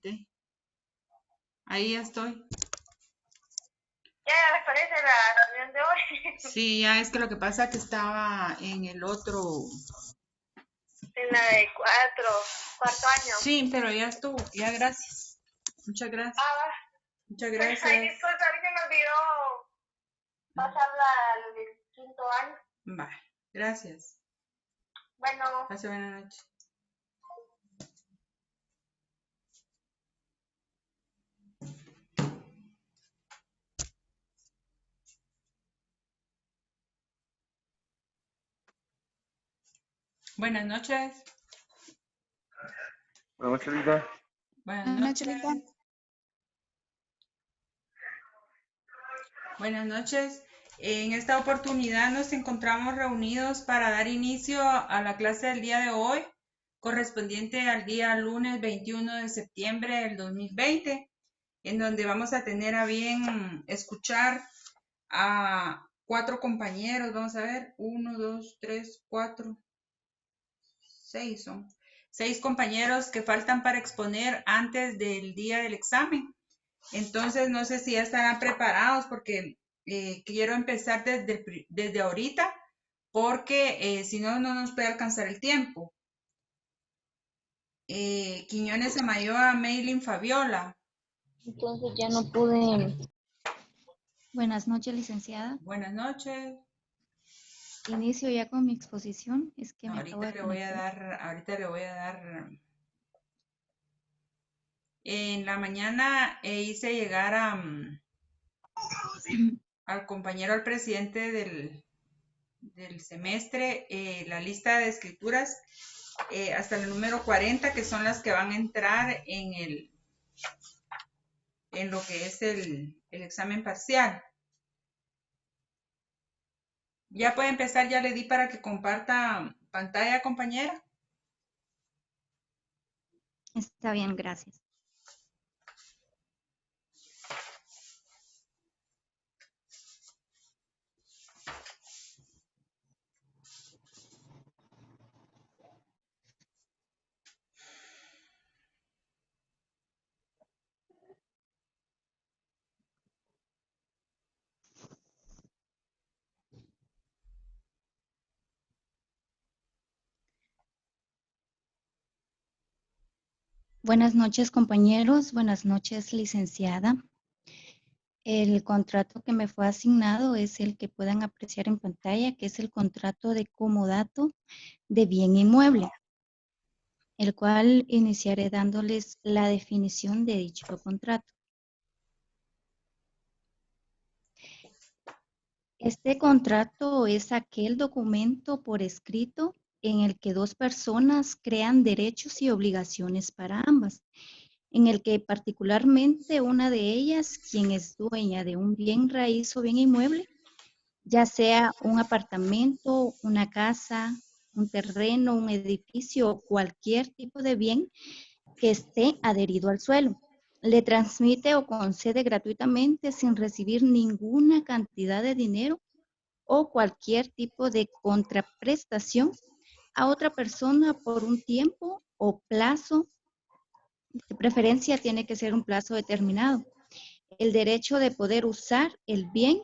conecté. Ahí ya estoy. ¿Ya les parece la reunión de hoy? Sí, ya es que lo que pasa es que estaba en el otro. En la de cuarto año. Sí, pero ya estuvo. Ya, gracias. Muchas gracias. Ah, Muchas ay, gracias. disculpa, a mí se me olvidó pasarla al quinto año. Va, gracias. Bueno. Pase buena noche. Buenas noches. Buenas noches, Lita. Buenas noches. Buenas noches. En esta oportunidad nos encontramos reunidos para dar inicio a la clase del día de hoy, correspondiente al día lunes 21 de septiembre del 2020, en donde vamos a tener a bien escuchar a 4 compañeros. Vamos a ver, 1, 2, 3, 4, 6 son. 6 compañeros que faltan para exponer antes del día del examen. Entonces, no sé si ya estarán preparados porque quiero empezar desde ahorita porque si no, no nos puede alcanzar el tiempo. Quiñones Amayoa, Maylin, Fabiola. Entonces ya no pude. Buenas noches, licenciada. Buenas noches. Inicio ya con mi exposición. Es que me acabo Ahorita de le voy a conectar. dar. En la mañana hice llegar al compañero, al presidente del semestre, la lista de escrituras hasta el número 40, que son las que van a entrar en lo que es el examen parcial. Ya puede empezar, ya le di para que comparta pantalla, compañera. Está bien, gracias. Buenas noches, compañeros. Buenas noches, licenciada. El contrato que me fue asignado es el que puedan apreciar en pantalla, que es el contrato de comodato de bien inmueble, el cual iniciaré dándoles la definición de dicho contrato. Este contrato es aquel documento por escrito en el que dos personas crean derechos y obligaciones para ambas, en el que particularmente una de ellas, quien es dueña de un bien raíz o bien inmueble, ya sea un apartamento, una casa, un terreno, un edificio o cualquier tipo de bien que esté adherido al suelo, le transmite o concede gratuitamente sin recibir ninguna cantidad de dinero o cualquier tipo de contraprestación a otra persona por un tiempo o plazo. De preferencia tiene que ser un plazo determinado. El derecho de poder usar el bien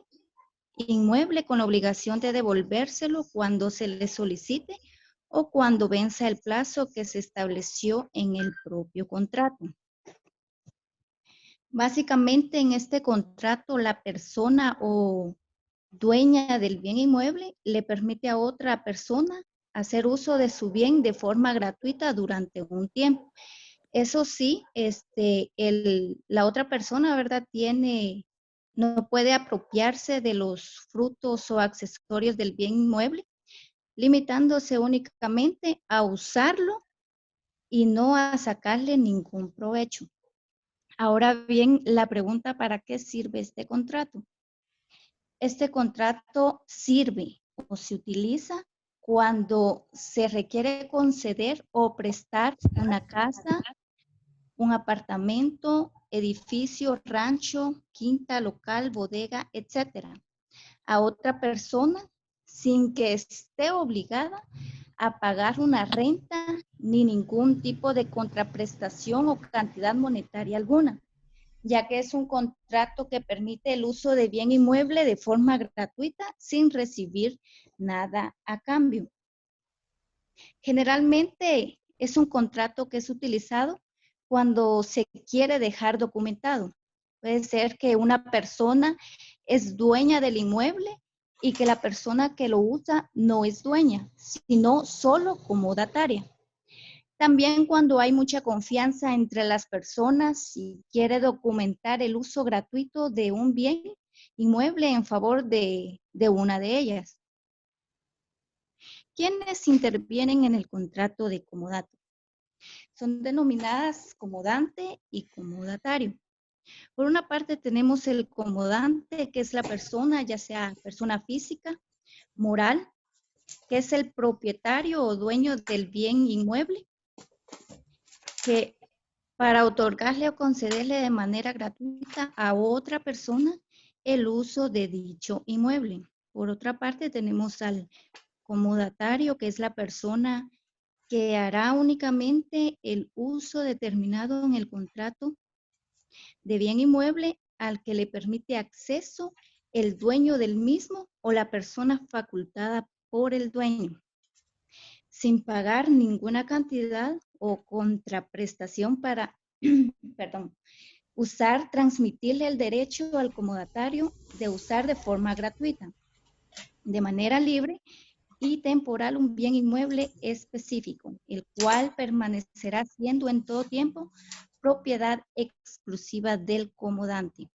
inmueble con la obligación de devolvérselo cuando se le solicite o cuando venza el plazo que se estableció en el propio contrato. Básicamente en este contrato la persona o dueña del bien inmueble le permite a otra persona hacer uso de su bien de forma gratuita durante un tiempo. Eso sí, la otra persona, ¿verdad? No puede apropiarse de los frutos o accesorios del bien inmueble, limitándose únicamente a usarlo y no a sacarle ningún provecho. Ahora bien, la pregunta, ¿para qué sirve este contrato? Este contrato sirve o se utiliza cuando se requiere conceder o prestar una casa, un apartamento, edificio, rancho, quinta, local, bodega, etcétera, a otra persona sin que esté obligada a pagar una renta ni ningún tipo de contraprestación o cantidad monetaria alguna, ya que es un contrato que permite el uso de bien inmueble de forma gratuita sin recibir nada a cambio. Generalmente es un contrato que es utilizado cuando se quiere dejar documentado. Puede ser que una persona es dueña del inmueble y que la persona que lo usa no es dueña, sino solo comodataria. También cuando hay mucha confianza entre las personas y quiere documentar el uso gratuito de un bien inmueble en favor de una de ellas. ¿Quiénes intervienen en el contrato de comodato? Son denominadas comodante y comodatario. Por una parte tenemos el comodante, que es la persona, ya sea persona física, moral, que es el propietario o dueño del bien inmueble, que para otorgarle o concederle de manera gratuita a otra persona el uso de dicho inmueble. Por otra parte tenemos al comodatario, que es la persona que hará únicamente el uso determinado en el contrato de bien inmueble al que le permite acceso el dueño del mismo o la persona facultada por el dueño, sin pagar ninguna cantidad o contraprestación para, transmitirle el derecho al comodatario de usar de forma gratuita, de manera libre y temporal un bien inmueble específico, el cual permanecerá siendo en todo tiempo propiedad exclusiva del comodante.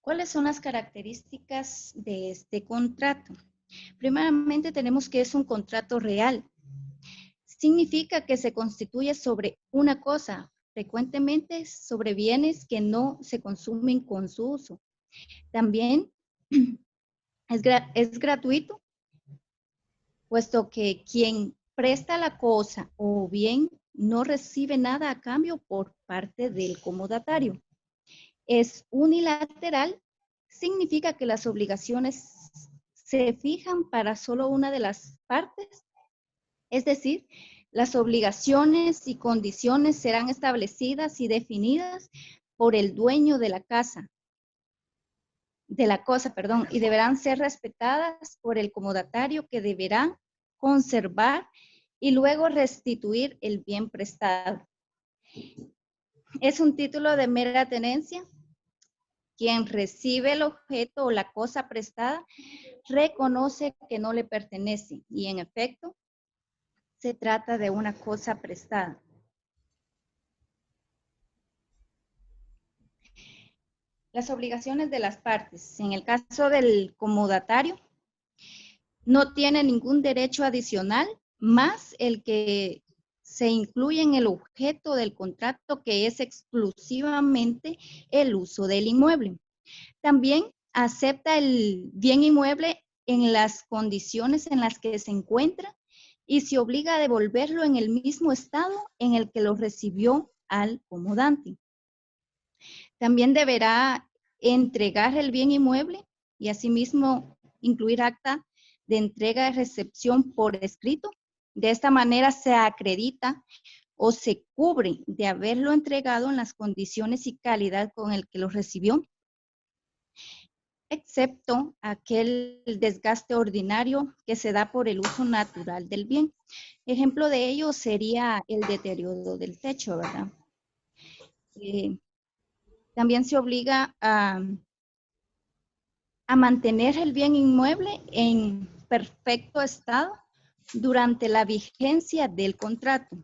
¿Cuáles son las características de este contrato? Primeramente tenemos que es un contrato real. Significa que se constituye sobre una cosa, frecuentemente sobre bienes que no se consumen con su uso. También es gratuito, puesto que quien presta la cosa o bien no recibe nada a cambio por parte del comodatario. Es unilateral, significa que las obligaciones se fijan para solo una de las partes, es decir, las obligaciones y condiciones serán establecidas y definidas por el dueño de la cosa, y deberán ser respetadas por el comodatario, que deberá conservar y luego restituir el bien prestado. Es un título de mera tenencia. Quien recibe el objeto o la cosa prestada reconoce que no le pertenece y en efecto se trata de una cosa prestada. Las obligaciones de las partes. En el caso del comodatario, no tiene ningún derecho adicional más el que se incluye en el objeto del contrato, que es exclusivamente el uso del inmueble. También acepta el bien inmueble en las condiciones en las que se encuentra y se obliga a devolverlo en el mismo estado en el que lo recibió al comodante. También deberá entregar el bien inmueble y asimismo incluir acta de entrega y recepción por escrito. De esta manera se acredita o se cubre de haberlo entregado en las condiciones y calidad con el que lo recibió, excepto aquel desgaste ordinario que se da por el uso natural del bien. Ejemplo de ello sería el deterioro del techo, ¿verdad? También se obliga a mantener el bien inmueble en perfecto estado durante la vigencia del contrato.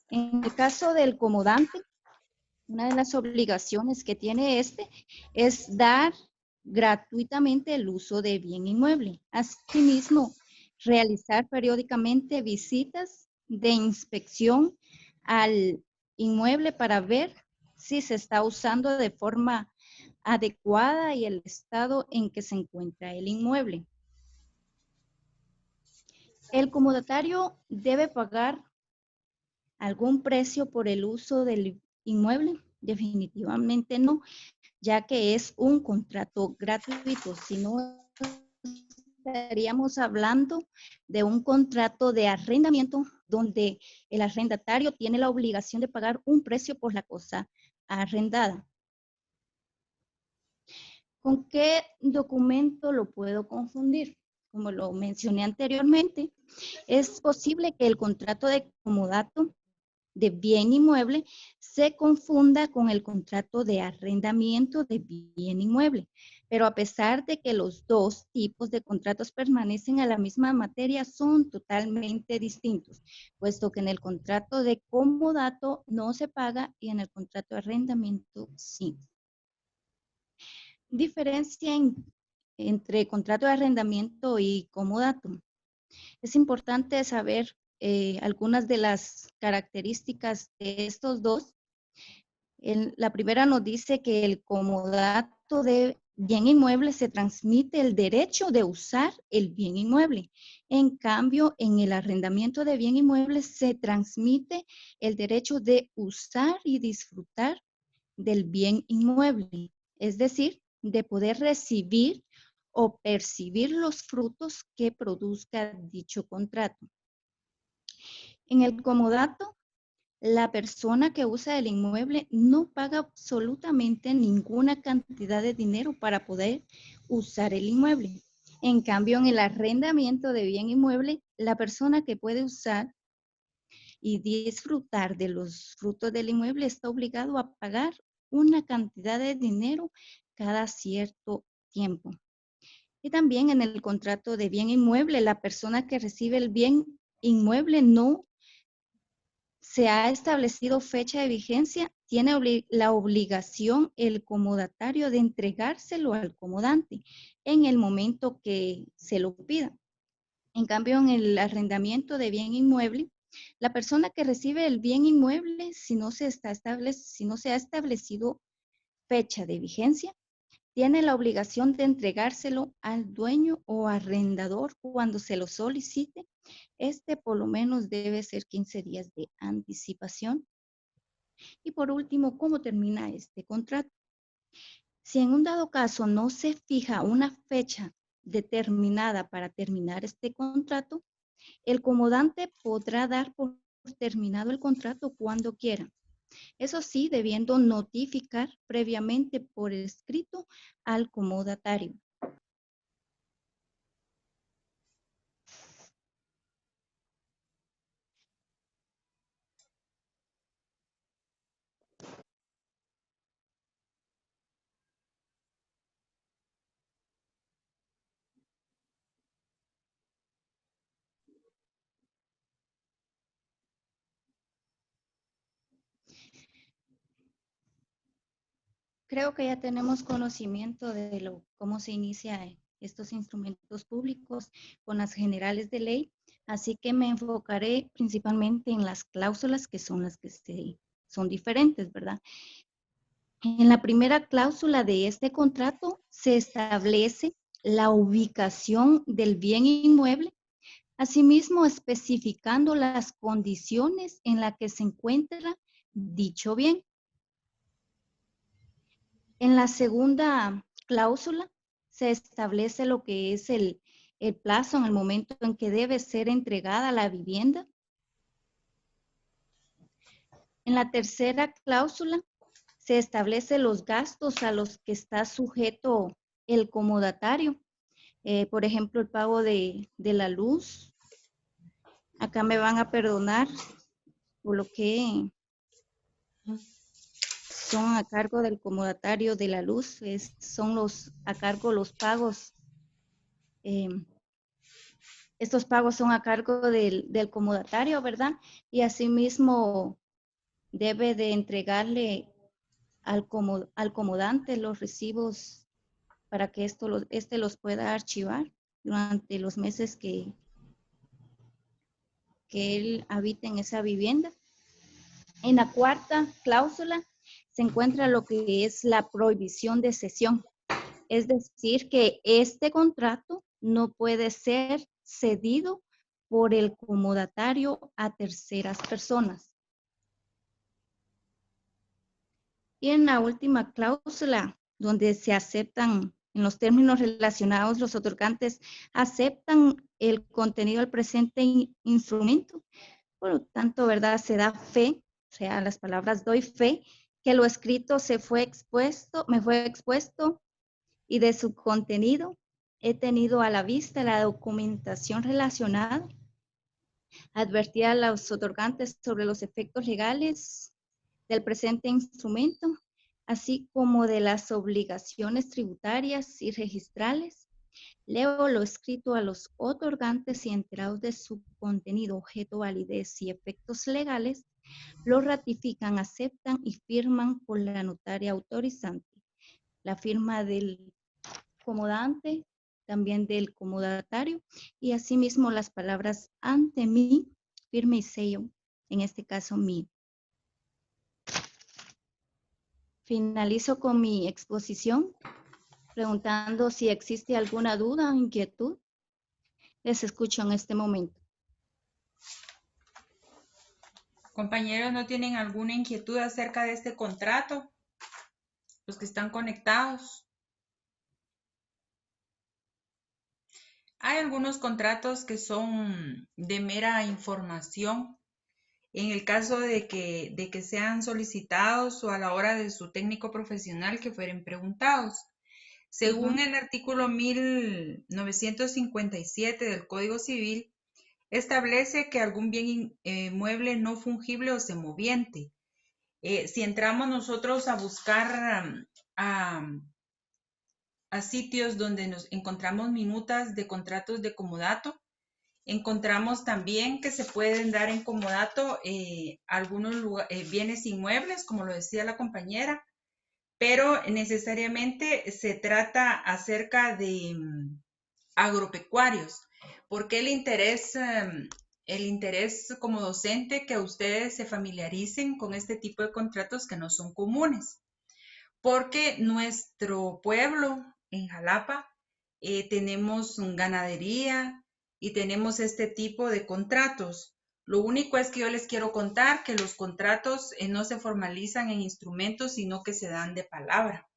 En el caso del comodante, una de las obligaciones que tiene este es dar gratuitamente el uso de bien inmueble. Asimismo, realizar periódicamente visitas de inspección al inmueble para ver si se está usando de forma adecuada y el estado en que se encuentra el inmueble. El comodatario debe pagar algún precio por el uso del inmueble. Definitivamente no, ya que es un contrato gratuito. Si no estaríamos hablando de un contrato de arrendamiento donde el arrendatario tiene la obligación de pagar un precio por la cosa arrendada. ¿Con qué documento lo puedo confundir? Como lo mencioné anteriormente, es posible que el contrato de comodato de bien inmueble se confunda con el contrato de arrendamiento de bien inmueble. Pero a pesar de que los dos tipos de contratos permanecen a la misma materia, son totalmente distintos, puesto que en el contrato de comodato no se paga y en el contrato de arrendamiento sí. Diferencia entre contrato de arrendamiento y comodato. Es importante saber algunas de las características de estos dos. La primera nos dice que el comodato de bien inmueble se transmite el derecho de usar el bien inmueble. En cambio, en el arrendamiento de bien inmueble se transmite el derecho de usar y disfrutar del bien inmueble. Es decir, de poder recibir o percibir los frutos que produzca dicho contrato. En el comodato, la persona que usa el inmueble no paga absolutamente ninguna cantidad de dinero para poder usar el inmueble. En cambio, en el arrendamiento de bien inmueble, la persona que puede usar y disfrutar de los frutos del inmueble está obligado a pagar una cantidad de dinero cada cierto tiempo. Y también en el contrato de bien inmueble, la persona que recibe el bien inmueble no se ha establecido fecha de vigencia, tiene la obligación el comodatario de entregárselo al comodante en el momento que se lo pida. En cambio, en el arrendamiento de bien inmueble, la persona que recibe el bien inmueble, si no se ha establecido fecha de vigencia, tiene la obligación de entregárselo al dueño o arrendador cuando se lo solicite. Por lo menos debe ser 15 días de anticipación. Y por último, ¿cómo termina este contrato? Si en un dado caso no se fija una fecha determinada para terminar este contrato, el comodante podrá dar por terminado el contrato cuando quiera. Eso sí, debiendo notificar previamente por escrito al comodatario. Creo que ya tenemos conocimiento de cómo se inicia estos instrumentos públicos con las generales de ley, así que me enfocaré principalmente en las cláusulas que son las que son diferentes, ¿verdad? En la primera cláusula de este contrato se establece la ubicación del bien inmueble, asimismo especificando las condiciones en las que se encuentra dicho bien. En la segunda cláusula se establece lo que es el plazo en el momento en que debe ser entregada la vivienda. En la tercera cláusula se establece los gastos a los que está sujeto el comodatario. Por ejemplo, el pago de la luz. Acá me van a perdonar por lo que son a cargo del comodatario de la luz, son a cargo los pagos. Estos pagos son a cargo del comodatario, ¿verdad? Y asimismo debe de entregarle al comodante los recibos para que este los pueda archivar durante los meses que él habita en esa vivienda. En la cuarta cláusula se encuentra lo que es la prohibición de cesión. Es decir, que este contrato no puede ser cedido por el comodatario a terceras personas. Y en la última cláusula, donde se aceptan En los términos relacionados, los otorgantes aceptan el contenido del presente instrumento. Por lo tanto, ¿verdad? Se da fe, o sea, las palabras doy fe, que lo escrito me fue expuesto y de su contenido he tenido a la vista la documentación relacionada, advertir a los otorgantes sobre los efectos legales del presente instrumento, así como de las obligaciones tributarias y registrales. Leo lo escrito a los otorgantes y enterados de su contenido, objeto, validez y efectos legales, lo ratifican, aceptan y firman por la notaria autorizante. La firma del comodante, también del comodatario, y asimismo las palabras ante mí, firme y sello, en este caso mí. Finalizo con mi exposición, preguntando si existe alguna duda o inquietud. Les escucho en este momento. Compañeros, ¿no tienen alguna inquietud acerca de este contrato? Los que están conectados. Hay algunos contratos que son de mera información. En el caso de que sean solicitados o a la hora de su técnico profesional que fueren preguntados. Según el artículo 1957 del Código Civil, establece que algún bien mueble no fungible o semoviente. Si entramos nosotros a buscar a sitios donde nos encontramos minutas de contratos de comodato, encontramos también que se pueden dar en comodato algunos bienes inmuebles, como lo decía la compañera, pero necesariamente se trata acerca de agropecuarios. Porque el interés como docente que ustedes se familiaricen con este tipo de contratos que no son comunes? Porque nuestro pueblo en Jalapa tenemos ganadería y tenemos este tipo de contratos. Lo único es que yo les quiero contar que los contratos no se formalizan en instrumentos, sino que se dan de palabra.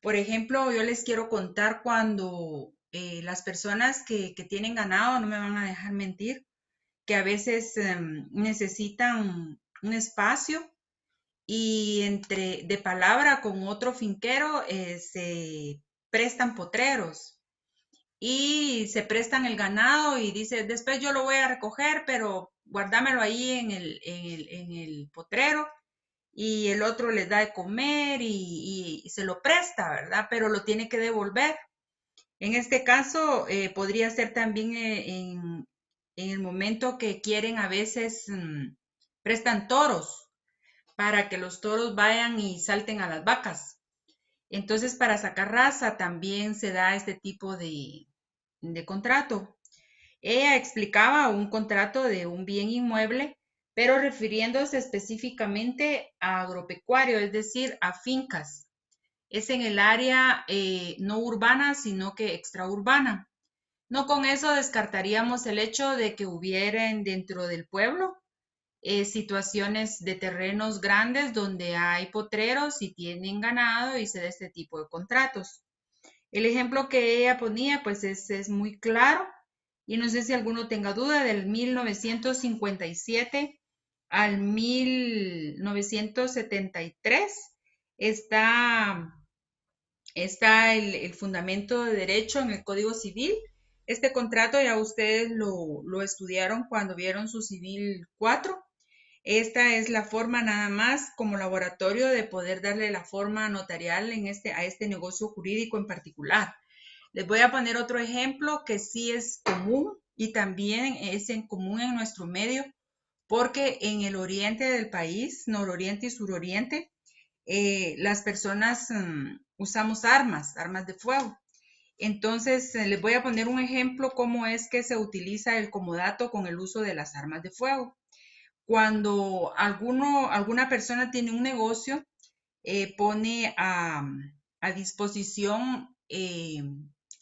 Por ejemplo, yo les quiero contar cuando las personas que tienen ganado, no me van a dejar mentir, que a veces necesitan un espacio y de palabra con otro finquero se prestan potreros y se prestan el ganado y dice, después yo lo voy a recoger, pero guardámelo ahí en el potrero, y el otro les da de comer y se lo presta, ¿verdad? Pero lo tiene que devolver. En este caso, podría ser también en el momento que quieren a veces, prestan toros para que los toros vayan y salten a las vacas. Entonces, para sacar raza también se da este tipo de contrato. Ella explicaba un contrato de un bien inmueble, pero refiriéndose específicamente a agropecuario, es decir, a fincas. Es en el área no urbana, sino que extraurbana. No con eso descartaríamos el hecho de que hubieran dentro del pueblo situaciones de terrenos grandes donde hay potreros y tienen ganado y se da este tipo de contratos. El ejemplo que ella ponía pues es muy claro y no sé si alguno tenga duda. Del 1957 al 1973 está el fundamento de derecho en el Código Civil. Este contrato ya ustedes lo estudiaron cuando vieron su Civil 4. Esta es la forma nada más como laboratorio de poder darle la forma notarial a este negocio jurídico en particular. Les voy a poner otro ejemplo que sí es común y también es en común en nuestro medio, porque en el oriente del país, nororiente y suroriente, las personas usamos armas de fuego. Entonces, les voy a poner un ejemplo cómo es que se utiliza el comodato con el uso de las armas de fuego. Cuando alguna persona tiene un negocio, pone a disposición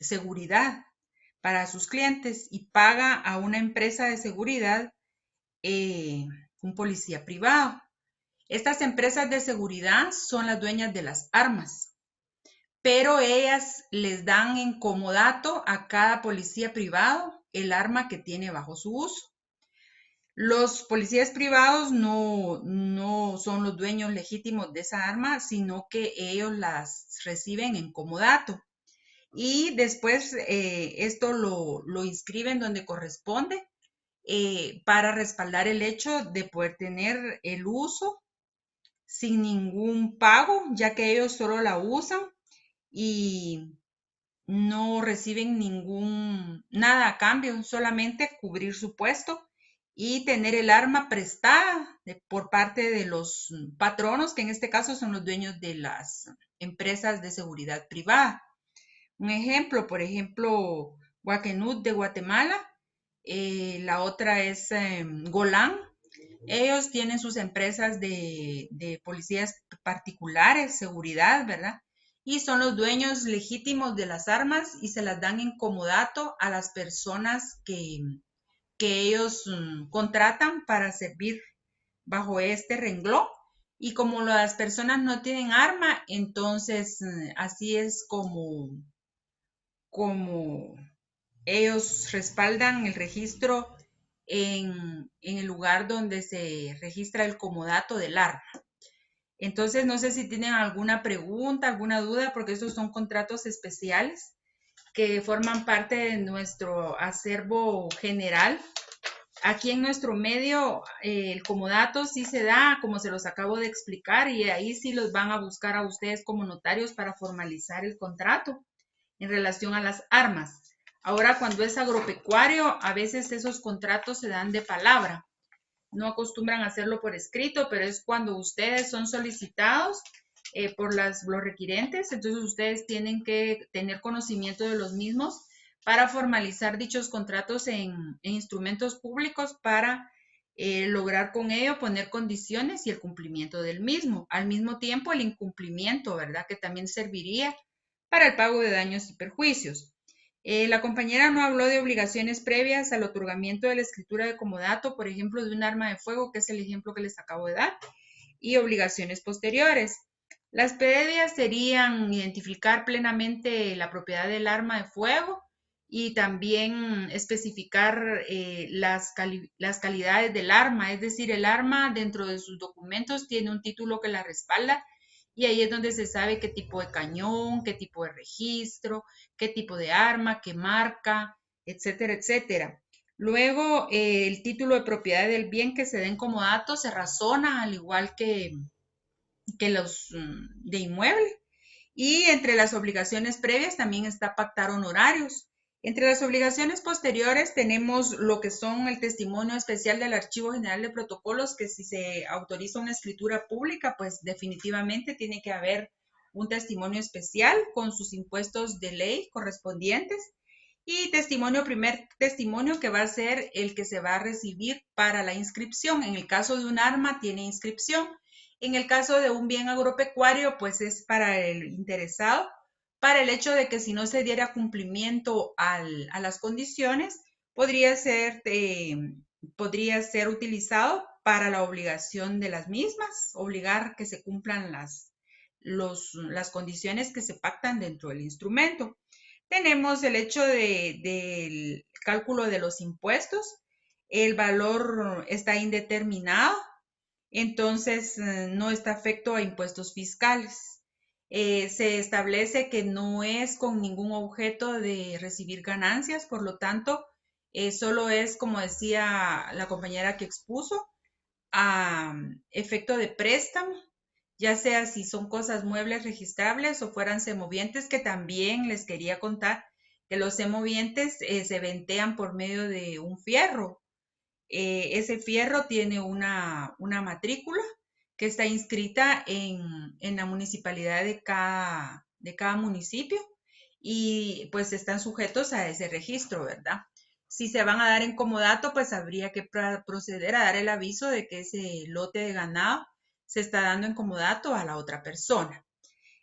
seguridad para sus clientes y paga a una empresa de seguridad un policía privado. Estas empresas de seguridad son las dueñas de las armas, pero ellas les dan en comodato a cada policía privado el arma que tiene bajo su uso. Los policías privados no son los dueños legítimos de esa arma, sino que ellos las reciben en comodato. Y después esto lo inscriben donde corresponde para respaldar el hecho de poder tener el uso sin ningún pago, ya que ellos solo la usan y no reciben nada a cambio, solamente cubrir su puesto y tener el arma prestada por parte de los patronos, que en este caso son los dueños de las empresas de seguridad privada. Un ejemplo, por ejemplo, Guaquenut de Guatemala, la otra es Golán. Ellos tienen sus empresas de policías particulares, seguridad, ¿verdad? Y son los dueños legítimos de las armas y se las dan en comodato a las personas que ellos contratan para servir bajo este renglón. Y como las personas no tienen arma, entonces así es como ellos respaldan el registro en el lugar donde se registra el comodato del arma. Entonces, no sé si tienen alguna pregunta, alguna duda, porque estos son contratos especiales que forman parte de nuestro acervo general. Aquí en nuestro medio, el comodato sí se da, como se los acabo de explicar, y ahí sí los van a buscar a ustedes como notarios para formalizar el contrato en relación a las armas. Ahora, cuando es agropecuario, a veces esos contratos se dan de palabra. No acostumbran a hacerlo por escrito, pero es cuando ustedes son solicitados por los requirentes, entonces ustedes tienen que tener conocimiento de los mismos para formalizar dichos contratos en instrumentos públicos para lograr con ello poner condiciones y el cumplimiento del mismo. Al mismo tiempo, el incumplimiento, ¿verdad? Que también serviría para el pago de daños y perjuicios. La compañera no habló de obligaciones previas al otorgamiento de la escritura de comodato, por ejemplo, de un arma de fuego, que es el ejemplo que les acabo de dar, y obligaciones posteriores. Las previas serían identificar plenamente la propiedad del arma de fuego y también especificar las calidades del arma, es decir, el arma dentro de sus documentos tiene un título que la respalda y ahí es donde se sabe qué tipo de cañón, qué tipo de registro, qué tipo de arma, qué marca, etcétera, etcétera. Luego, el título de propiedad del bien que se den como datos se razona al igual que los de inmueble. Y entre las obligaciones previas también está pactar honorarios. Entre las obligaciones posteriores tenemos lo que son el testimonio especial del Archivo General de Protocolos, que si se autoriza una escritura pública, pues definitivamente tiene que haber un testimonio especial con sus impuestos de ley correspondientes. Y primer testimonio que va a ser el que se va a recibir para la inscripción. En el caso de un arma tiene inscripción. En el caso de un bien agropecuario, pues es para el interesado, para el hecho de que si no se diera cumplimiento a las condiciones, podría ser utilizado para la obligación de las mismas, obligar que se cumplan las condiciones que se pactan dentro del instrumento. Tenemos el hecho del cálculo de los impuestos. El valor está indeterminado, entonces no está afecto a impuestos fiscales. Se establece que no es con ningún objeto de recibir ganancias, por lo tanto, solo es, como decía la compañera que expuso, a efecto de préstamo, ya sea si son cosas muebles registrables o fueran semovientes, que también les quería contar que los semovientes se ventean por medio de un fierro. Ese fierro tiene una matrícula que está inscrita en la municipalidad de cada municipio y pues están sujetos a ese registro, ¿verdad? Si se van a dar en comodato, pues habría que proceder a dar el aviso de que ese lote de ganado se está dando en comodato a la otra persona.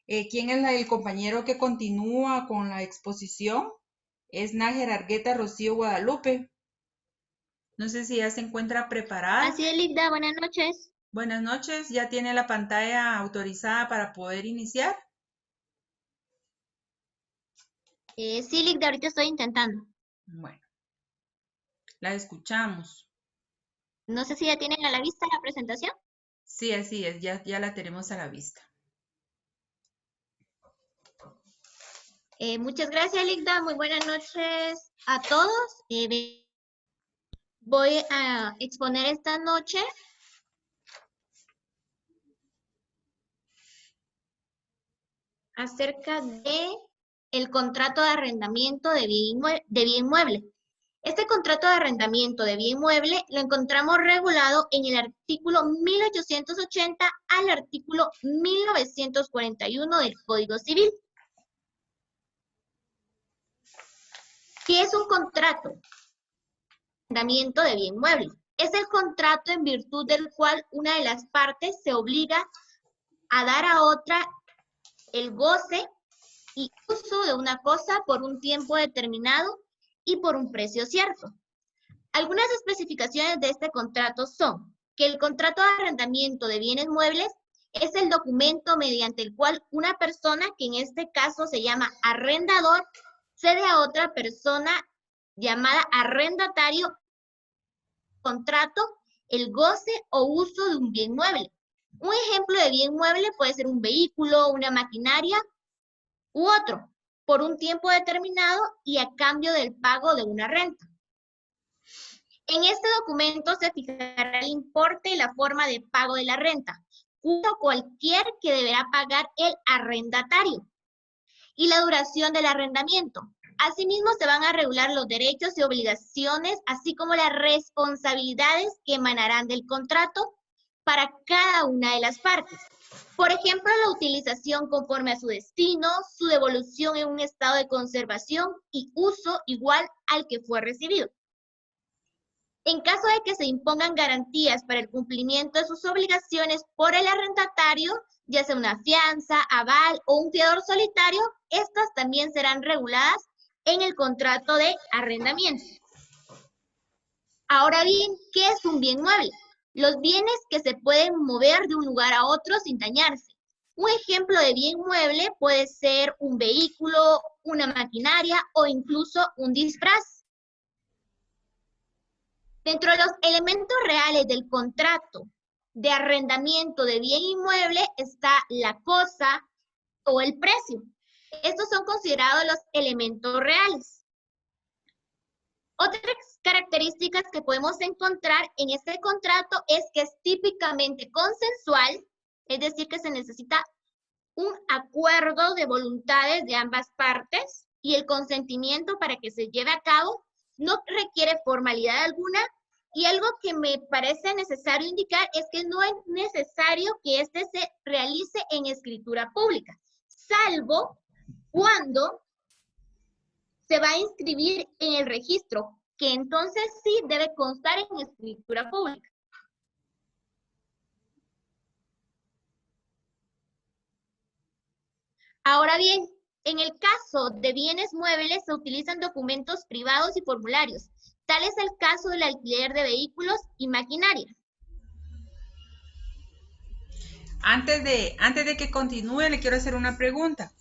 ¿Quién es el compañero que continúa con la exposición? Es Nájer Argueta Rocío Guadalupe. No sé si ya se encuentra preparada. Así es, Linda. Buenas noches. Buenas noches. ¿Ya tiene la pantalla autorizada para poder iniciar? Sí, Ligda, ahorita estoy intentando. Bueno, la escuchamos. No sé si ya tienen a la vista la presentación. Sí, así es, ya la tenemos a la vista. Muchas gracias, Ligda. Muy buenas noches a todos. Voy a exponer esta noche acerca de el contrato de arrendamiento de bien inmueble. Este contrato de arrendamiento de bien inmueble lo encontramos regulado en el artículo 1880 al artículo 1941 del Código Civil. ¿Qué es un contrato de arrendamiento de bien inmueble? Es el contrato en virtud del cual una de las partes se obliga a dar a otra el goce y uso de una cosa por un tiempo determinado y por un precio cierto. Algunas especificaciones de este contrato son que el contrato de arrendamiento de bienes muebles es el documento mediante el cual una persona, que en este caso se llama arrendador, cede a otra persona llamada arrendatario contrato el goce o uso de un bien mueble. Un ejemplo de bien mueble puede ser un vehículo, una maquinaria u otro, por un tiempo determinado y a cambio del pago de una renta. En este documento se fijará el importe y la forma de pago de la renta, cualquier que deberá pagar el arrendatario, y la duración del arrendamiento. Asimismo, se van a regular los derechos y obligaciones, así como las responsabilidades que emanarán del contrato para cada una de las partes. Por ejemplo, la utilización conforme a su destino, su devolución en un estado de conservación y uso igual al que fue recibido. En caso de que se impongan garantías para el cumplimiento de sus obligaciones por el arrendatario, ya sea una fianza, aval o un fiador solitario, estas también serán reguladas en el contrato de arrendamiento. Ahora bien, ¿qué es un bien mueble? Los bienes que se pueden mover de un lugar a otro sin dañarse. Un ejemplo de bien mueble puede ser un vehículo, una maquinaria o incluso un disfraz. Dentro de los elementos reales del contrato de arrendamiento de bien inmueble está la cosa o el precio. Estos son considerados los elementos reales. Otras características que podemos encontrar en este contrato es que es típicamente consensual, es decir, que se necesita un acuerdo de voluntades de ambas partes y el consentimiento para que se lleve a cabo no requiere formalidad alguna, y algo que me parece necesario indicar es que no es necesario que este se realice en escritura pública, salvo cuando se va a inscribir en el registro, que entonces sí debe constar en escritura pública. Ahora bien, en el caso de bienes muebles se utilizan documentos privados y formularios. Tal es el caso del alquiler de vehículos y maquinaria. Antes de que continúe, le quiero hacer una pregunta.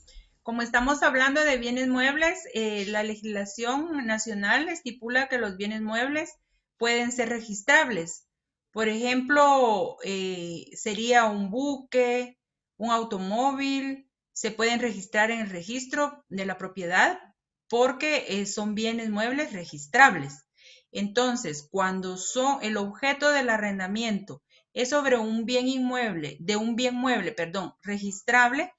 Como estamos hablando de bienes muebles, la legislación nacional estipula que los bienes muebles pueden ser registrables. Por ejemplo, sería un buque, un automóvil, se pueden registrar en el registro de la propiedad porque son bienes muebles registrables. Entonces, cuando son el objeto del arrendamiento es sobre un bien inmueble, registrable,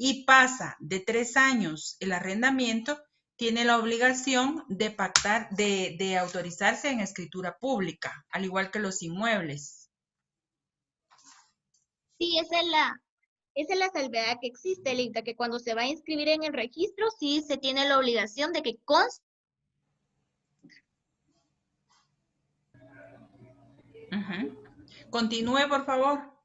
y pasa de 3 años el arrendamiento, tiene la obligación de pactar, de autorizarse en escritura pública, al igual que los inmuebles. Sí, esa es la salvedad que existe, Linda, que cuando se va a inscribir en el registro, sí se tiene la obligación de que conste. Continúe, por favor.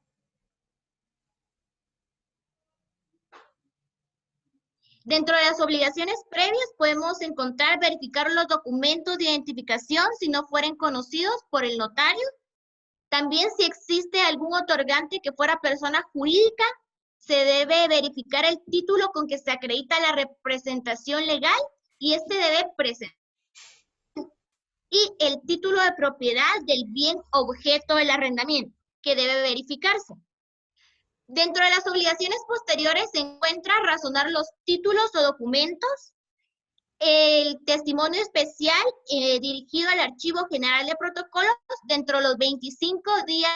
Dentro de las obligaciones previas podemos encontrar verificar los documentos de identificación si no fueren conocidos por el notario. También si existe algún otorgante que fuera persona jurídica, se debe verificar el título con que se acredita la representación legal y este debe presentar. Y el título de propiedad del bien objeto del arrendamiento, que debe verificarse. Dentro de las obligaciones posteriores se encuentra razonar los títulos o documentos, el testimonio especial dirigido al Archivo General de Protocolos dentro de los 25 días,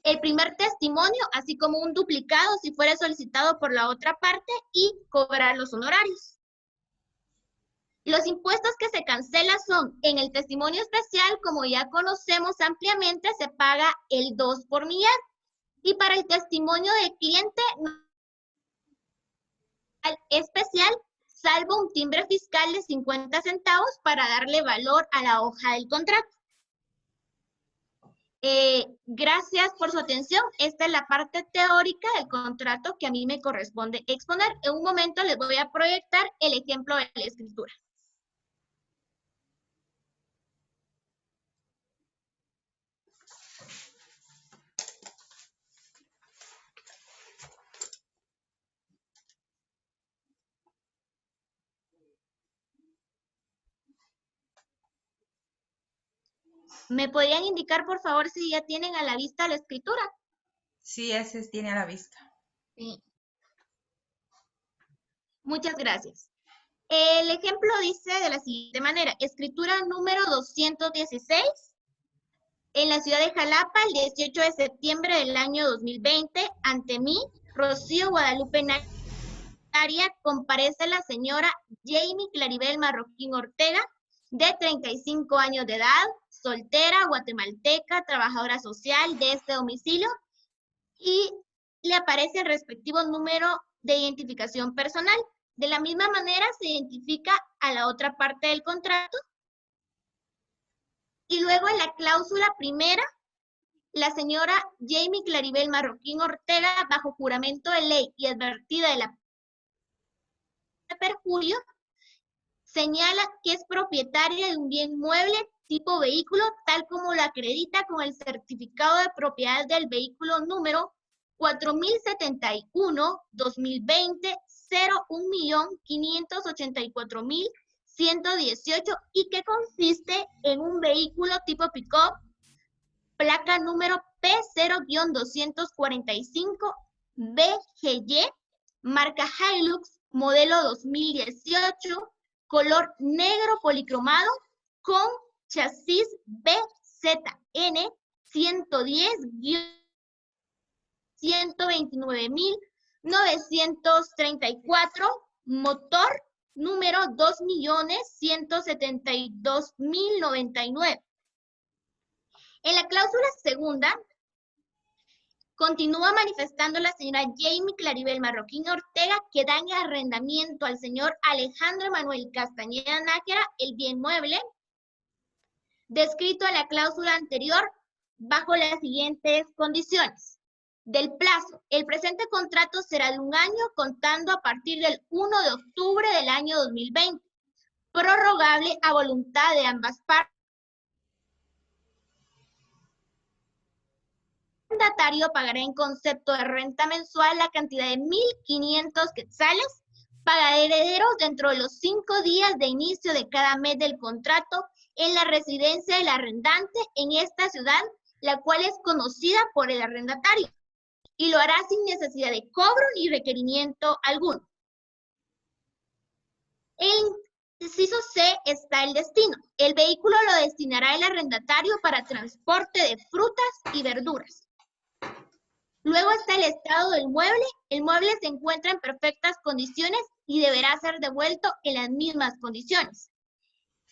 el primer testimonio, así como un duplicado si fuera solicitado por la otra parte, y cobrar los honorarios. Los impuestos que se cancelan son, en el testimonio especial, como ya conocemos ampliamente, se paga el 2 por millar. Y para el testimonio del cliente especial, salvo un timbre fiscal de 50 centavos para darle valor a la hoja del contrato. Gracias por su atención. Esta es la parte teórica del contrato que a mí me corresponde exponer. En un momento les voy a proyectar el ejemplo de la escritura. ¿Me podrían indicar, por favor, si ya tienen a la vista la escritura? Sí, ese tiene a la vista. Sí. Muchas gracias. El ejemplo dice de la siguiente manera: escritura número 216, en la ciudad de Jalapa, el 18 de septiembre del año 2020, ante mí, Rocío Guadalupe Nataria, comparece la señora Jamie Claribel Marroquín Ortega, de 35 años de edad, soltera, guatemalteca, trabajadora social de este domicilio, y le aparece el respectivo número de identificación personal. De la misma manera se identifica a la otra parte del contrato. Y luego en la cláusula primera, la señora Jamie Claribel Marroquín Ortega, bajo juramento de ley y advertida de la perjurio, señala que es propietaria de un bien mueble tipo vehículo, tal como lo acredita con el certificado de propiedad del vehículo número 4071-2020 01.584.118 y que consiste en un vehículo tipo pick-up, placa número P0-245 BGY, marca Hilux, modelo 2018, color negro policromado, con chasis BZN 110-129.934, motor número 2.172.099. En la cláusula segunda, continúa manifestando la señora Jamie Claribel Marroquín Ortega que da en arrendamiento al señor Alejandro Manuel Castañeda Nájera el bien mueble, descrito en la cláusula anterior, bajo las siguientes condiciones. Del plazo, el presente contrato será de 1 año contando a partir del 1 de octubre del año 2020, prorrogable a voluntad de ambas partes. El arrendatario pagará en concepto de renta mensual la cantidad de 1.500 quetzales para herederos dentro de los 5 días de inicio de cada mes del contrato en la residencia del arrendante en esta ciudad, la cual es conocida por el arrendatario, y lo hará sin necesidad de cobro ni requerimiento alguno. En inciso C está el destino. El vehículo lo destinará el arrendatario para transporte de frutas y verduras. Luego está el estado del mueble. El mueble se encuentra en perfectas condiciones y deberá ser devuelto en las mismas condiciones.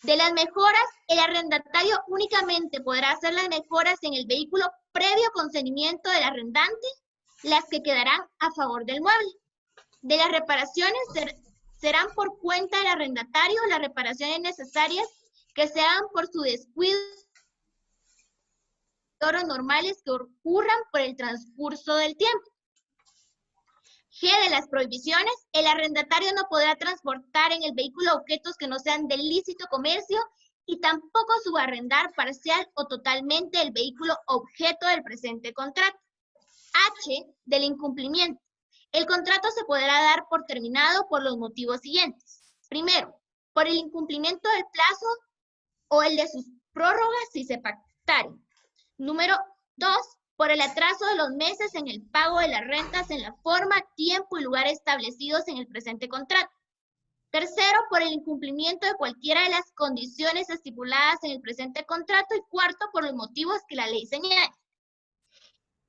De las mejoras, el arrendatario únicamente podrá hacer las mejoras en el vehículo previo consentimiento del arrendante, las que quedarán a favor del mueble. De las reparaciones serán por cuenta del arrendatario las reparaciones necesarias que se hagan por su descuido normales que ocurran por el transcurso del tiempo. G de las prohibiciones, el arrendatario no podrá transportar en el vehículo objetos que no sean de lícito comercio y tampoco subarrendar parcial o totalmente el vehículo objeto del presente contrato. H del incumplimiento. El contrato se podrá dar por terminado por los motivos siguientes. Primero, por el incumplimiento del plazo o el de sus prórrogas si se pactaren. Número 2, por el atraso de los meses en el pago de las rentas en la forma, tiempo y lugar establecidos en el presente contrato. Tercero, por el incumplimiento de cualquiera de las condiciones estipuladas en el presente contrato. Y cuarto, por los motivos que la ley señala.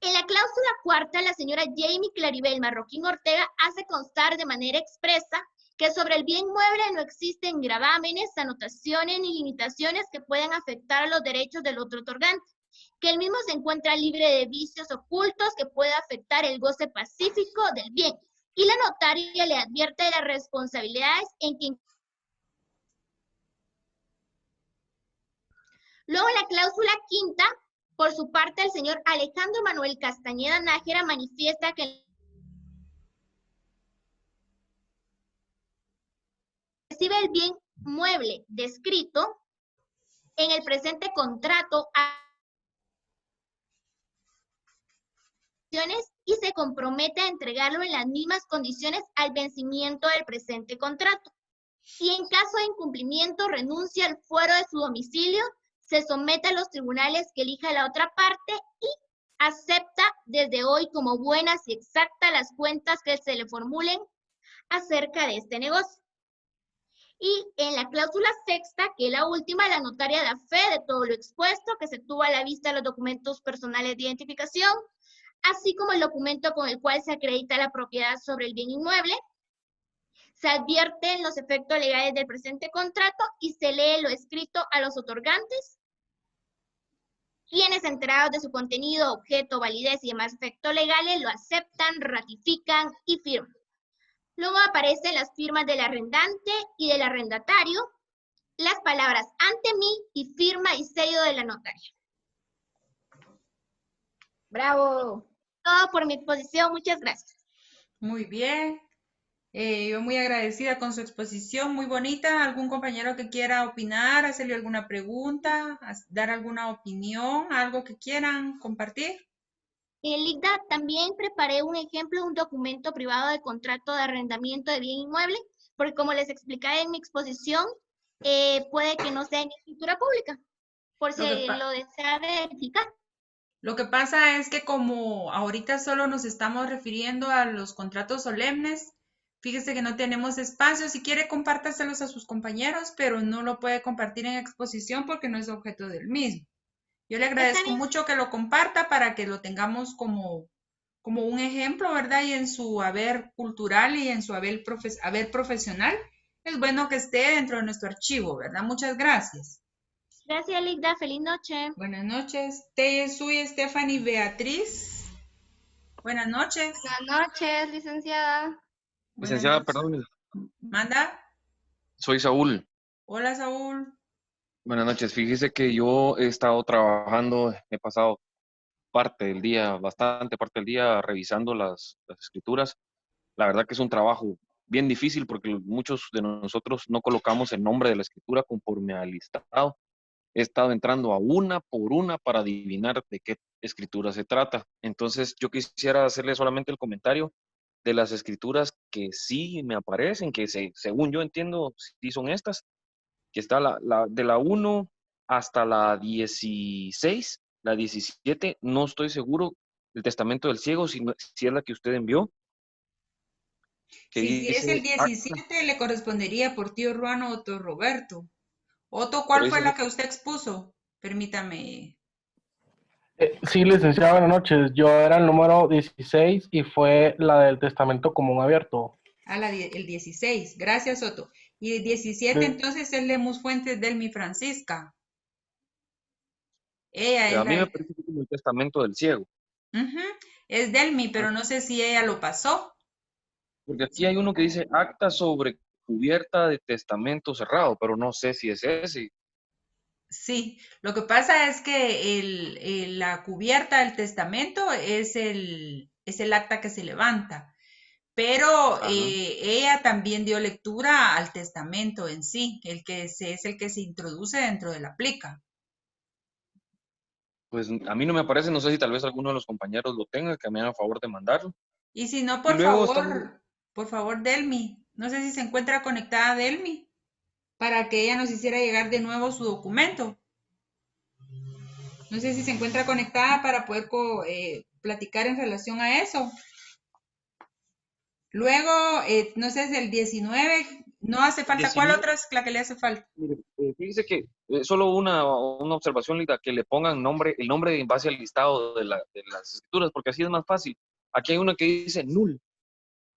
En la cláusula cuarta, la señora Jamie Claribel Marroquín Ortega hace constar de manera expresa que sobre el bien inmueble no existen gravámenes, anotaciones ni limitaciones que puedan afectar a los derechos del otro otorgante, que el mismo se encuentra libre de vicios ocultos que pueda afectar el goce pacífico del bien, y la notaria le advierte de las responsabilidades en que... Luego, en la cláusula quinta, por su parte, el señor Alejandro Manuel Castañeda Nájera manifiesta que recibe el bien mueble descrito en el presente contrato y se compromete a entregarlo en las mismas condiciones al vencimiento del presente contrato. Y en caso de incumplimiento, renuncia al fuero de su domicilio, se somete a los tribunales que elija la otra parte y acepta desde hoy como buenas y exactas las cuentas que se le formulen acerca de este negocio. Y en la cláusula sexta, que es la última, la notaria da fe de todo lo expuesto, que se tuvo a la vista los documentos personales de identificación, así como el documento con el cual se acredita la propiedad sobre el bien inmueble. Se advierten los efectos legales del presente contrato y se lee lo escrito a los otorgantes, quienes, enterados de su contenido, objeto, validez y demás efectos legales, lo aceptan, ratifican y firman. Luego aparecen las firmas del arrendante y del arrendatario, las palabras ante mí y firma y sello de la notaria. ¡Bravo! Todo por mi exposición, muchas gracias. Muy bien. Yo muy agradecida con su exposición, muy bonita. ¿Algún compañero que quiera opinar, hacerle alguna pregunta, dar alguna opinión, algo que quieran compartir? Ligda, también preparé un ejemplo de un documento privado de contrato de arrendamiento de bien inmueble, porque como les explicé en mi exposición, puede que no sea en escritura pública, por si lo desea verificar. Lo que pasa es que como ahorita solo nos estamos refiriendo a los contratos solemnes, fíjese que no tenemos espacio. Si quiere, compártaselos a sus compañeros, pero no lo puede compartir en exposición porque no es objeto del mismo. Yo le agradezco mucho que lo comparta para que lo tengamos como un ejemplo, ¿verdad? Y en su haber cultural y en su haber profesional, es bueno que esté dentro de nuestro archivo, ¿verdad? Muchas gracias. Gracias, Ligda. Feliz noche. Buenas noches. Soy Stephanie Beatriz. Buenas noches. Buenas noches, licenciada. Licenciada, perdón. ¿Manda? Soy Saúl. Hola, Saúl. Buenas noches. Fíjese que yo he estado trabajando, he pasado bastante parte del día revisando las escrituras. La verdad que es un trabajo bien difícil porque muchos de nosotros no colocamos el nombre de la escritura conforme al listado. He estado entrando a una por una para adivinar de qué escritura se trata. Entonces yo quisiera hacerle solamente el comentario de las escrituras que sí me aparecen, que según yo entiendo sí son estas, que está de la 1 hasta la 16, la 17, no estoy seguro, el testamento del ciego, si es la que usted envió. Si es el 17, le correspondería por tío Ruano Otto Roberto. Otto, ¿cuál fue la que usted expuso? Permítame. Sí, licenciada, buenas noches. Yo era el número 16 y fue la del testamento común abierto. El 16. Gracias, Otto. Y el 17, entonces, es Lemus Fuentes Delmi Francisca. A mí me parece que es el testamento del ciego. Es Delmi, pero no sé si ella lo pasó. Porque aquí hay uno que dice acta sobre cubierta de testamento cerrado, pero no sé si es ese. Sí, lo que pasa es que la cubierta del testamento es el acta que se levanta, pero ella también dio lectura al testamento en sí, es el que se introduce dentro de la plica. Pues a mí no me aparece, no sé si tal vez alguno de los compañeros lo tenga, que me hagan favor de mandarlo. Y si no, por favor, Delmi, No sé si se encuentra conectada Delmi para que ella nos hiciera llegar de nuevo su documento. No sé si se encuentra conectada para poder platicar en relación a eso. Luego, no sé, es el 19, no hace falta. 19. ¿Cuál otra es la que le hace falta? Mire, fíjese que solo una observación, Lita, que le pongan el nombre en base al listado de las escrituras, porque así es más fácil. Aquí hay una que dice null,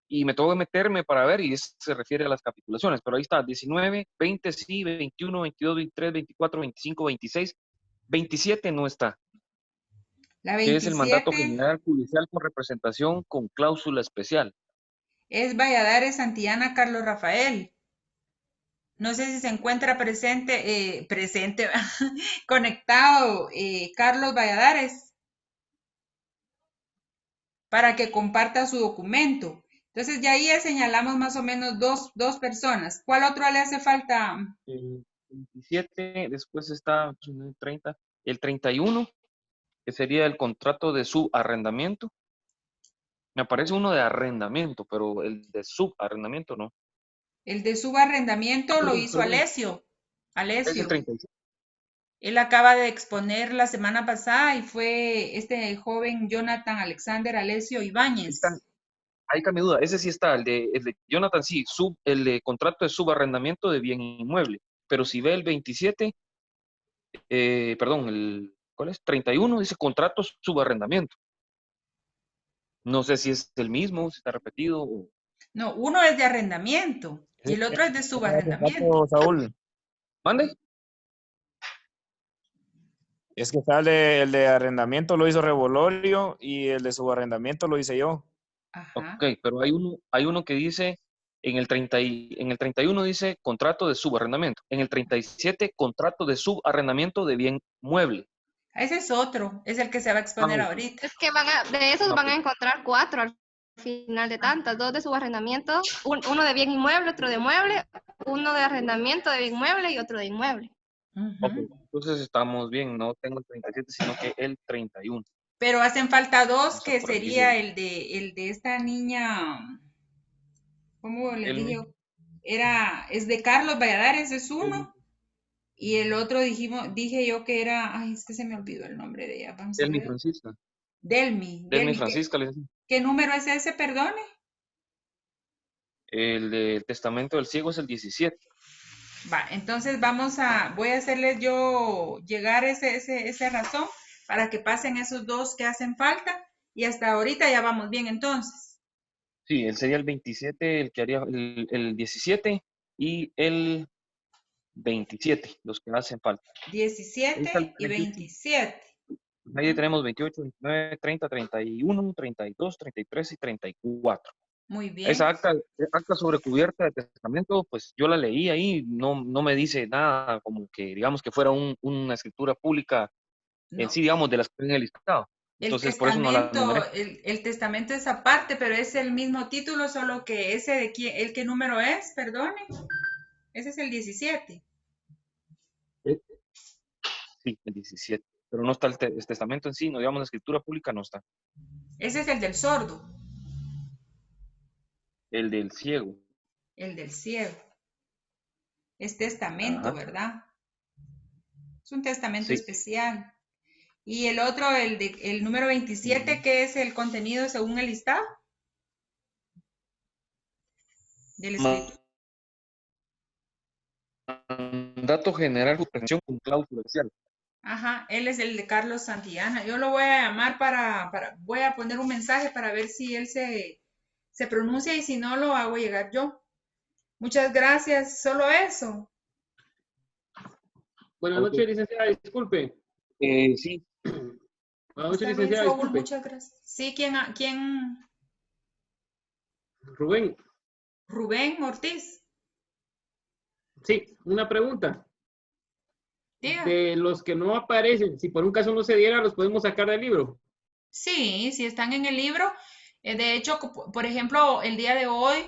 y me tengo que meterme para ver, y se refiere a las capitulaciones, pero ahí está, 19, 20 sí, 21, 22, 23, 24, 25, 26, 27 no está, La que es el mandato 27 general judicial con representación con cláusula especial. es Valladares Santillana Carlos Rafael. No sé si se encuentra presente, conectado Carlos Valladares para que comparta su documento. Entonces ya ahí ya señalamos más o menos dos personas. ¿Cuál otro le hace falta? El 27, después está 30, el 31, que sería el contrato de subarrendamiento. Me aparece uno de arrendamiento, pero el de subarrendamiento no. El de subarrendamiento lo hizo Perdón. Alessio. Es el 37. Él acaba de exponer la semana pasada y fue este joven Jonathan Alexander Alessio Ibáñez. Ahí está mi duda. Ese sí está, el de Jonathan, sí, el de contrato de subarrendamiento de bien inmueble. Pero si ve el 27, perdón, ¿cuál es? 31, dice contrato subarrendamiento. No sé si es el mismo, si está repetido. No, uno es de arrendamiento y el otro es de subarrendamiento. Saúl, ¿Mande? es que está el de arrendamiento lo hizo Revolorio y el de subarrendamiento lo hice yo. Ajá. Ok, pero hay uno que dice, en el 31 dice contrato de subarrendamiento. En el 37, contrato de subarrendamiento de bien mueble. Ese es otro, es el que se va a exponer ahorita. Es que de esos No, van a pues. encontrar 4 al final de tantas, 2 de subarrendamiento, uno de bien inmueble, otro de mueble, uno de arrendamiento de bien inmueble y otro de inmueble. Ok, entonces estamos bien, no tengo el 37, sino que el 31. Pero hacen falta dos, Vamos a que corregir sería el de esta niña, ¿cómo les dije? Es de Carlos Valladares, es uno. Y el otro dije yo que era, ay, es que se me olvidó el nombre de ella. Vamos a Delmi ver. Francisca. Delmi. Delmi Francisca, le decía. ¿Qué número es ese, perdone? El del testamento del ciego es el 17. Va, entonces voy a hacerles yo llegar esa razón para que pasen esos dos que hacen falta y hasta ahorita ya vamos bien entonces. Sí, él sería el 27, el que haría el 17 y el 27, los que hacen falta. 17 y 27. Ahí tenemos 28, 29, 30, 31, 32, 33 y 34. Muy bien. Esa acta sobre cubierta de testamento, pues yo la leí ahí, no me dice nada como que, digamos, que fuera una escritura pública en sí, digamos, de las que en el listado. Entonces, por eso no la numeré. El testamento es aparte, pero es el mismo título, solo que ese de quién, ¿el qué número es? Perdone. Ese es el 17. Sí, el 17. Pero no está el testamento en sí, no digamos la escritura pública, no está. Ese es el del sordo. El del ciego. El del ciego. Es testamento, Ajá. ¿verdad? Es un testamento Sí. especial. Y el otro, el número 27, ¿qué es el contenido según el listado? Del escrito. Mandato general de suspensión con cláusula especial. Ajá, él es el de Carlos Santillana. Yo lo voy a llamar voy a poner un mensaje para ver si él se pronuncia y si no lo hago llegar yo. Muchas gracias, solo eso. Buenas noches, licenciada, disculpe. Sí. Buenas noches, Está bien, licenciada, Saúl, disculpe. muchas gracias. Sí, ¿quién? Rubén. Rubén Ortiz. Sí, una pregunta. Diga. De los que no aparecen, si por un caso no se diera, ¿los podemos sacar del libro? Sí, si están en el libro. De hecho, por ejemplo, el día de hoy,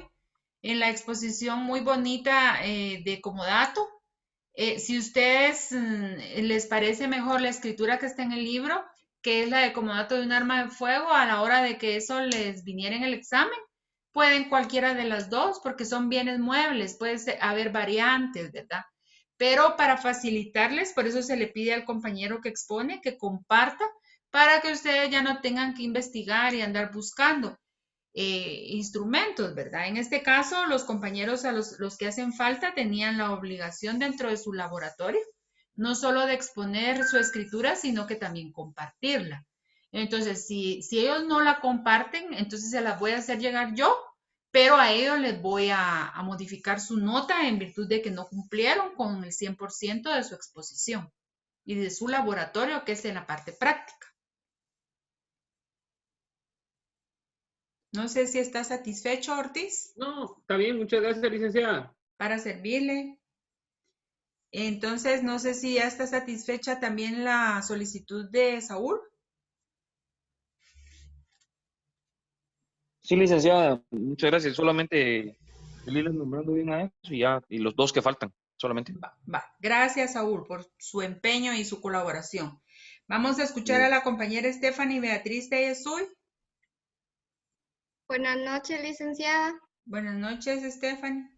en la exposición muy bonita de comodato, si ustedes les parece mejor la escritura que está en el libro, que es la de comodato de un arma de fuego, a la hora de que eso les viniera en el examen, pueden cualquiera de las dos porque son bienes muebles, puede haber variantes, ¿verdad? Pero para facilitarles, por eso se le pide al compañero que expone que comparta para que ustedes ya no tengan que investigar y andar buscando instrumentos, ¿verdad? En este caso, los compañeros a los que hacen falta tenían la obligación dentro de su laboratorio, no solo de exponer su escritura, sino que también compartirla. Entonces, si ellos no la comparten, entonces se las voy a hacer llegar yo, pero a ellos les voy a modificar su nota en virtud de que no cumplieron con el 100% de su exposición y de su laboratorio, que es en la parte práctica. No sé si está satisfecho, Ortiz. No, está bien, muchas gracias, licenciada. Para servirle. Entonces, no sé si ya está satisfecha también la solicitud de Saúl. Sí, licenciada, muchas gracias. Solamente irles nombrando bien a eso y ya, y los dos que faltan, solamente. Va. Gracias, Saúl, por su empeño y su colaboración. Vamos a escuchar a la compañera Stephanie Beatriz Tellesuy. Buenas noches, licenciada. Buenas noches, Stephanie.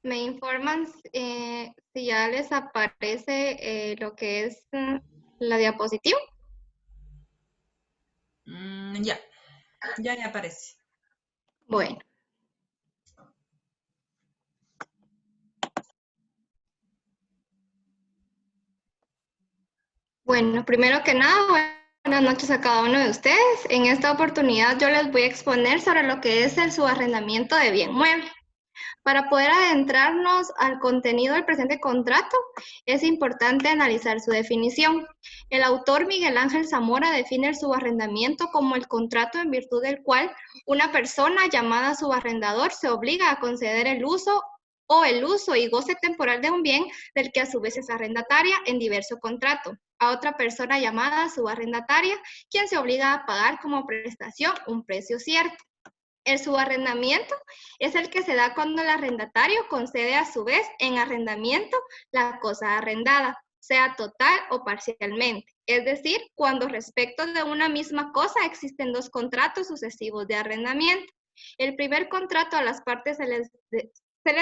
Me informan si ya les aparece lo que es la diapositiva. Ya aparece. Bueno. Bueno, primero que nada, buenas noches a cada uno de ustedes. En esta oportunidad yo les voy a exponer sobre lo que es el subarrendamiento de bien mueble. Para poder adentrarnos al contenido del presente contrato, es importante analizar su definición. El autor Miguel Ángel Zamora define el subarrendamiento como el contrato en virtud del cual una persona llamada subarrendador se obliga a conceder el uso y goce temporal de un bien del que a su vez es arrendataria en diverso contrato a otra persona llamada subarrendataria, quien se obliga a pagar como prestación un precio cierto. El subarrendamiento es el que se da cuando el arrendatario concede a su vez en arrendamiento la cosa arrendada, sea total o parcialmente. Es decir, cuando respecto de una misma cosa existen dos contratos sucesivos de arrendamiento. El primer contrato a las partes se les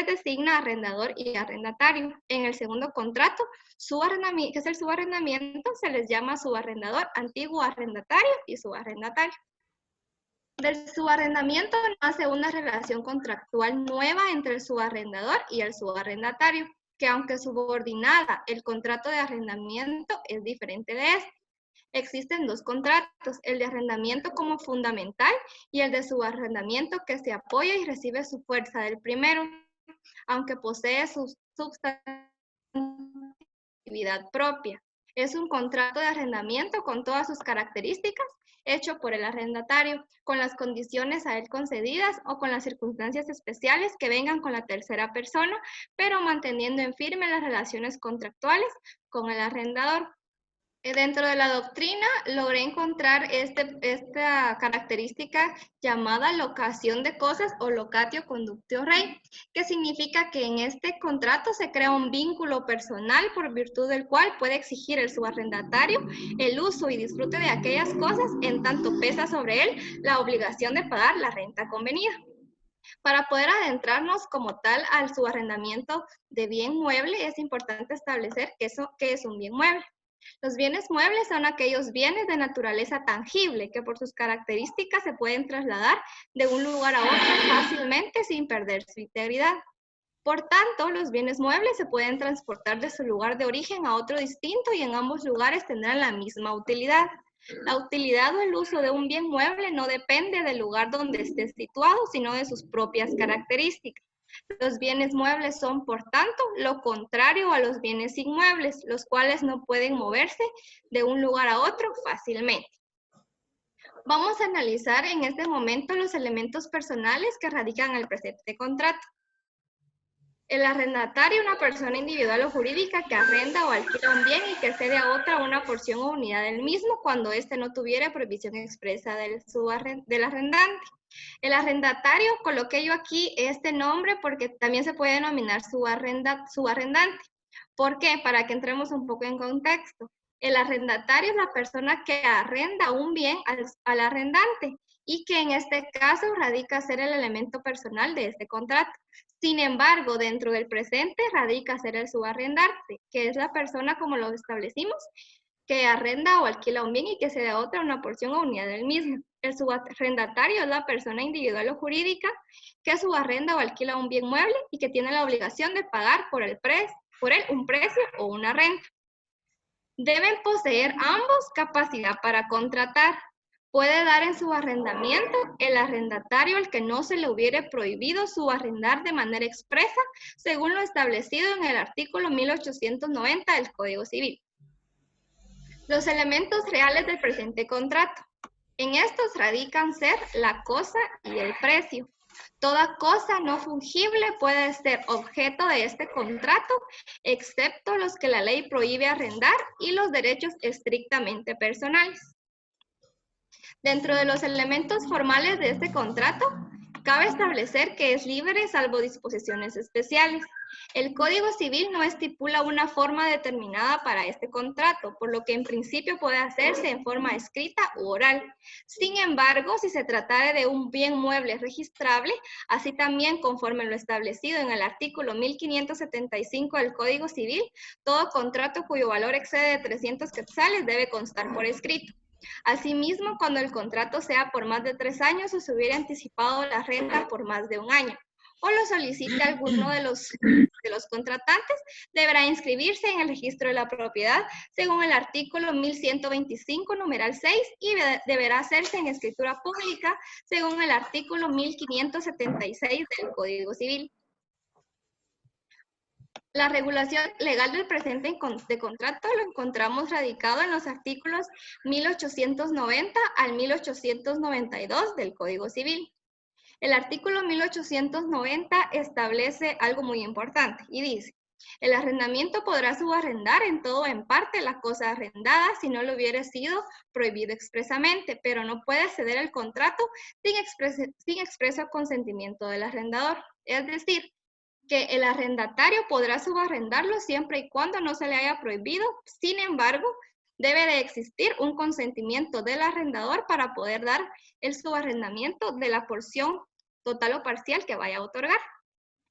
designa arrendador y arrendatario. En el segundo contrato, que es el subarrendamiento, se les llama subarrendador, antiguo arrendatario y subarrendatario. Del subarrendamiento nace una relación contractual nueva entre el subarrendador y el subarrendatario, que aunque subordinada, el contrato de arrendamiento es diferente de este. Existen dos contratos, el de arrendamiento como fundamental y el de subarrendamiento que se apoya y recibe su fuerza del primero, aunque posee su substantividad propia. Es un contrato de arrendamiento con todas sus características, hecho por el arrendatario, con las condiciones a él concedidas o con las circunstancias especiales que vengan con la tercera persona, pero manteniendo en firme las relaciones contractuales con el arrendador. Dentro de la doctrina logré encontrar esta característica llamada locación de cosas o locatio conductio rei, que significa que en este contrato se crea un vínculo personal por virtud del cual puede exigir el subarrendatario el uso y disfrute de aquellas cosas en tanto pesa sobre él la obligación de pagar la renta convenida. Para poder adentrarnos como tal al subarrendamiento de bien mueble es importante establecer qué es un bien mueble. Los bienes muebles son aquellos bienes de naturaleza tangible que por sus características se pueden trasladar de un lugar a otro fácilmente sin perder su integridad. Por tanto, los bienes muebles se pueden transportar de su lugar de origen a otro distinto y en ambos lugares tendrán la misma utilidad. La utilidad o el uso de un bien mueble no depende del lugar donde esté situado, sino de sus propias características. Los bienes muebles son, por tanto, lo contrario a los bienes inmuebles, los cuales no pueden moverse de un lugar a otro fácilmente. Vamos a analizar en este momento los elementos personales que radican en el presente contrato. El arrendatario, una persona individual o jurídica que arrenda o alquila un bien y que cede a otra una porción o unidad del mismo cuando éste no tuviera prohibición expresa del arrendante. El arrendatario, coloqué yo aquí este nombre porque también se puede denominar subarrendante. ¿Por qué? Para que entremos un poco en contexto. El arrendatario es la persona que arrenda un bien al arrendante y que en este caso radica ser el elemento personal de este contrato. Sin embargo, dentro del presente radica ser el subarrendante, que es la persona, como lo establecimos, que arrenda o alquila un bien y que se da a otra una porción o unidad del mismo. El subarrendatario es la persona individual o jurídica que subarrenda o alquila un bien mueble y que tiene la obligación de pagar por él un precio o una renta. Deben poseer ambos capacidad para contratar. Puede dar en subarrendamiento el arrendatario al que no se le hubiere prohibido subarrendar de manera expresa, según lo establecido en el artículo 1890 del Código Civil. Los elementos reales del presente contrato. En estos radican ser la cosa y el precio. Toda cosa no fungible puede ser objeto de este contrato, excepto los que la ley prohíbe arrendar y los derechos estrictamente personales. Dentro de los elementos formales de este contrato, cabe establecer que es libre salvo disposiciones especiales. El Código Civil no estipula una forma determinada para este contrato, por lo que en principio puede hacerse en forma escrita u oral. Sin embargo, si se tratara de un bien mueble registrable, así también conforme lo establecido en el artículo 1575 del Código Civil, todo contrato cuyo valor excede de 300 quetzales debe constar por escrito. Asimismo, cuando el contrato sea por más de 3 años o se hubiera anticipado la renta por más de 1 año, o lo solicite alguno de los contratantes, deberá inscribirse en el registro de la propiedad según el artículo 1125, numeral 6, y deberá hacerse en escritura pública según el artículo 1576 del Código Civil. La regulación legal del presente de contrato lo encontramos radicado en los artículos 1890 al 1892 del Código Civil. El artículo 1890 establece algo muy importante y dice: el arrendamiento podrá subarrendar en todo o en parte la cosa arrendada si no le hubiera sido prohibido expresamente, pero no puede ceder el contrato sin expreso consentimiento del arrendador. Es decir, que el arrendatario podrá subarrendarlo siempre y cuando no se le haya prohibido. Sin embargo, debe de existir un consentimiento del arrendador para poder dar el subarrendamiento de la porción total o parcial que vaya a otorgar.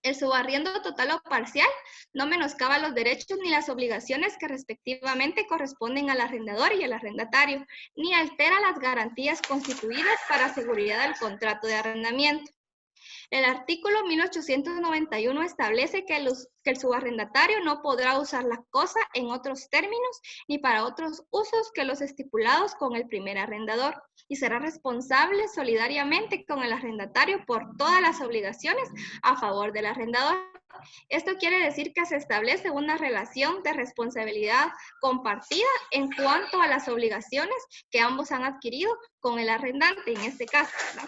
El subarriendo total o parcial no menoscaba los derechos ni las obligaciones que respectivamente corresponden al arrendador y al arrendatario, ni altera las garantías constituidas para seguridad del contrato de arrendamiento. El artículo 1891 establece que el subarrendatario no podrá usar la cosa en otros términos ni para otros usos que los estipulados con el primer arrendador y será responsable solidariamente con el arrendatario por todas las obligaciones a favor del arrendador. Esto quiere decir que se establece una relación de responsabilidad compartida en cuanto a las obligaciones que ambos han adquirido con el arrendante, en este caso, ¿no?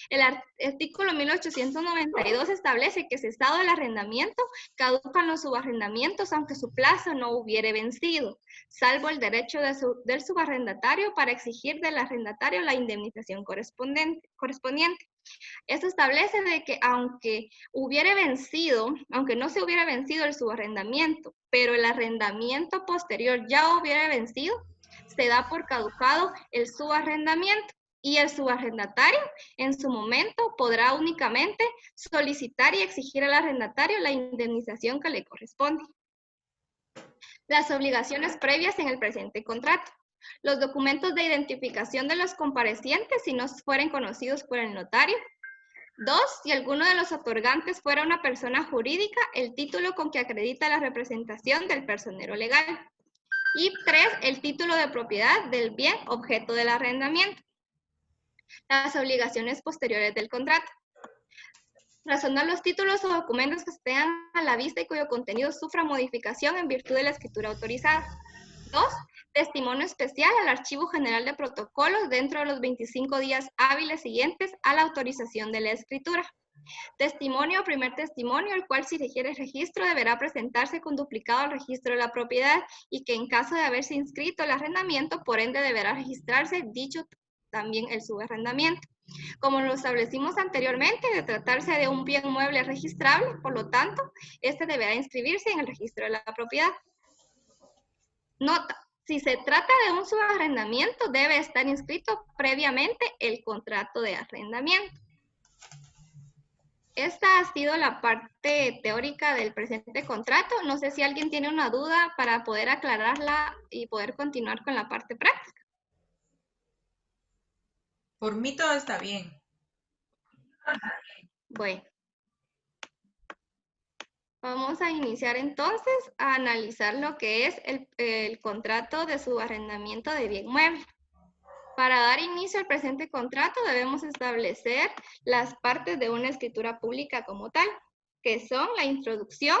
El artículo 1892 establece que cesado el arrendamiento, caducan los subarrendamientos aunque su plazo no hubiere vencido, salvo el derecho del subarrendatario para exigir del arrendatario la indemnización correspondiente. Esto establece de que aunque no se hubiera vencido el subarrendamiento, pero el arrendamiento posterior ya hubiera vencido, se da por caducado el subarrendamiento. Y el subarrendatario en su momento podrá únicamente solicitar y exigir al arrendatario la indemnización que le corresponde. Las obligaciones previas en el presente contrato. Los documentos de identificación de los comparecientes si no fueren conocidos por el notario. 2, si alguno de los otorgantes fuera una persona jurídica, el título con que acredita la representación del personero legal. Y 3, el título de propiedad del bien objeto del arrendamiento. Las obligaciones posteriores del contrato. Razonar los títulos o documentos que se tengan a la vista y cuyo contenido sufra modificación en virtud de la escritura autorizada. 2. Testimonio especial al Archivo General de Protocolos dentro de los 25 días hábiles siguientes a la autorización de la escritura. Testimonio o primer testimonio, el cual si requiere registro deberá presentarse con duplicado al registro de la propiedad y que en caso de haberse inscrito el arrendamiento, por ende deberá registrarse dicho también el subarrendamiento. Como lo establecimos anteriormente, de tratarse de un bien mueble registrable, por lo tanto, este deberá inscribirse en el registro de la propiedad. Nota: Si se trata de un subarrendamiento, debe estar inscrito previamente el contrato de arrendamiento. Esta ha sido la parte teórica del presente contrato. No sé si alguien tiene una duda para poder aclararla y poder continuar con la parte práctica. Por mí todo está bien. Bueno. Vamos a iniciar entonces a analizar lo que es el contrato de subarrendamiento de bien mueble. Para dar inicio al presente contrato debemos establecer las partes de una escritura pública como tal, que son la introducción,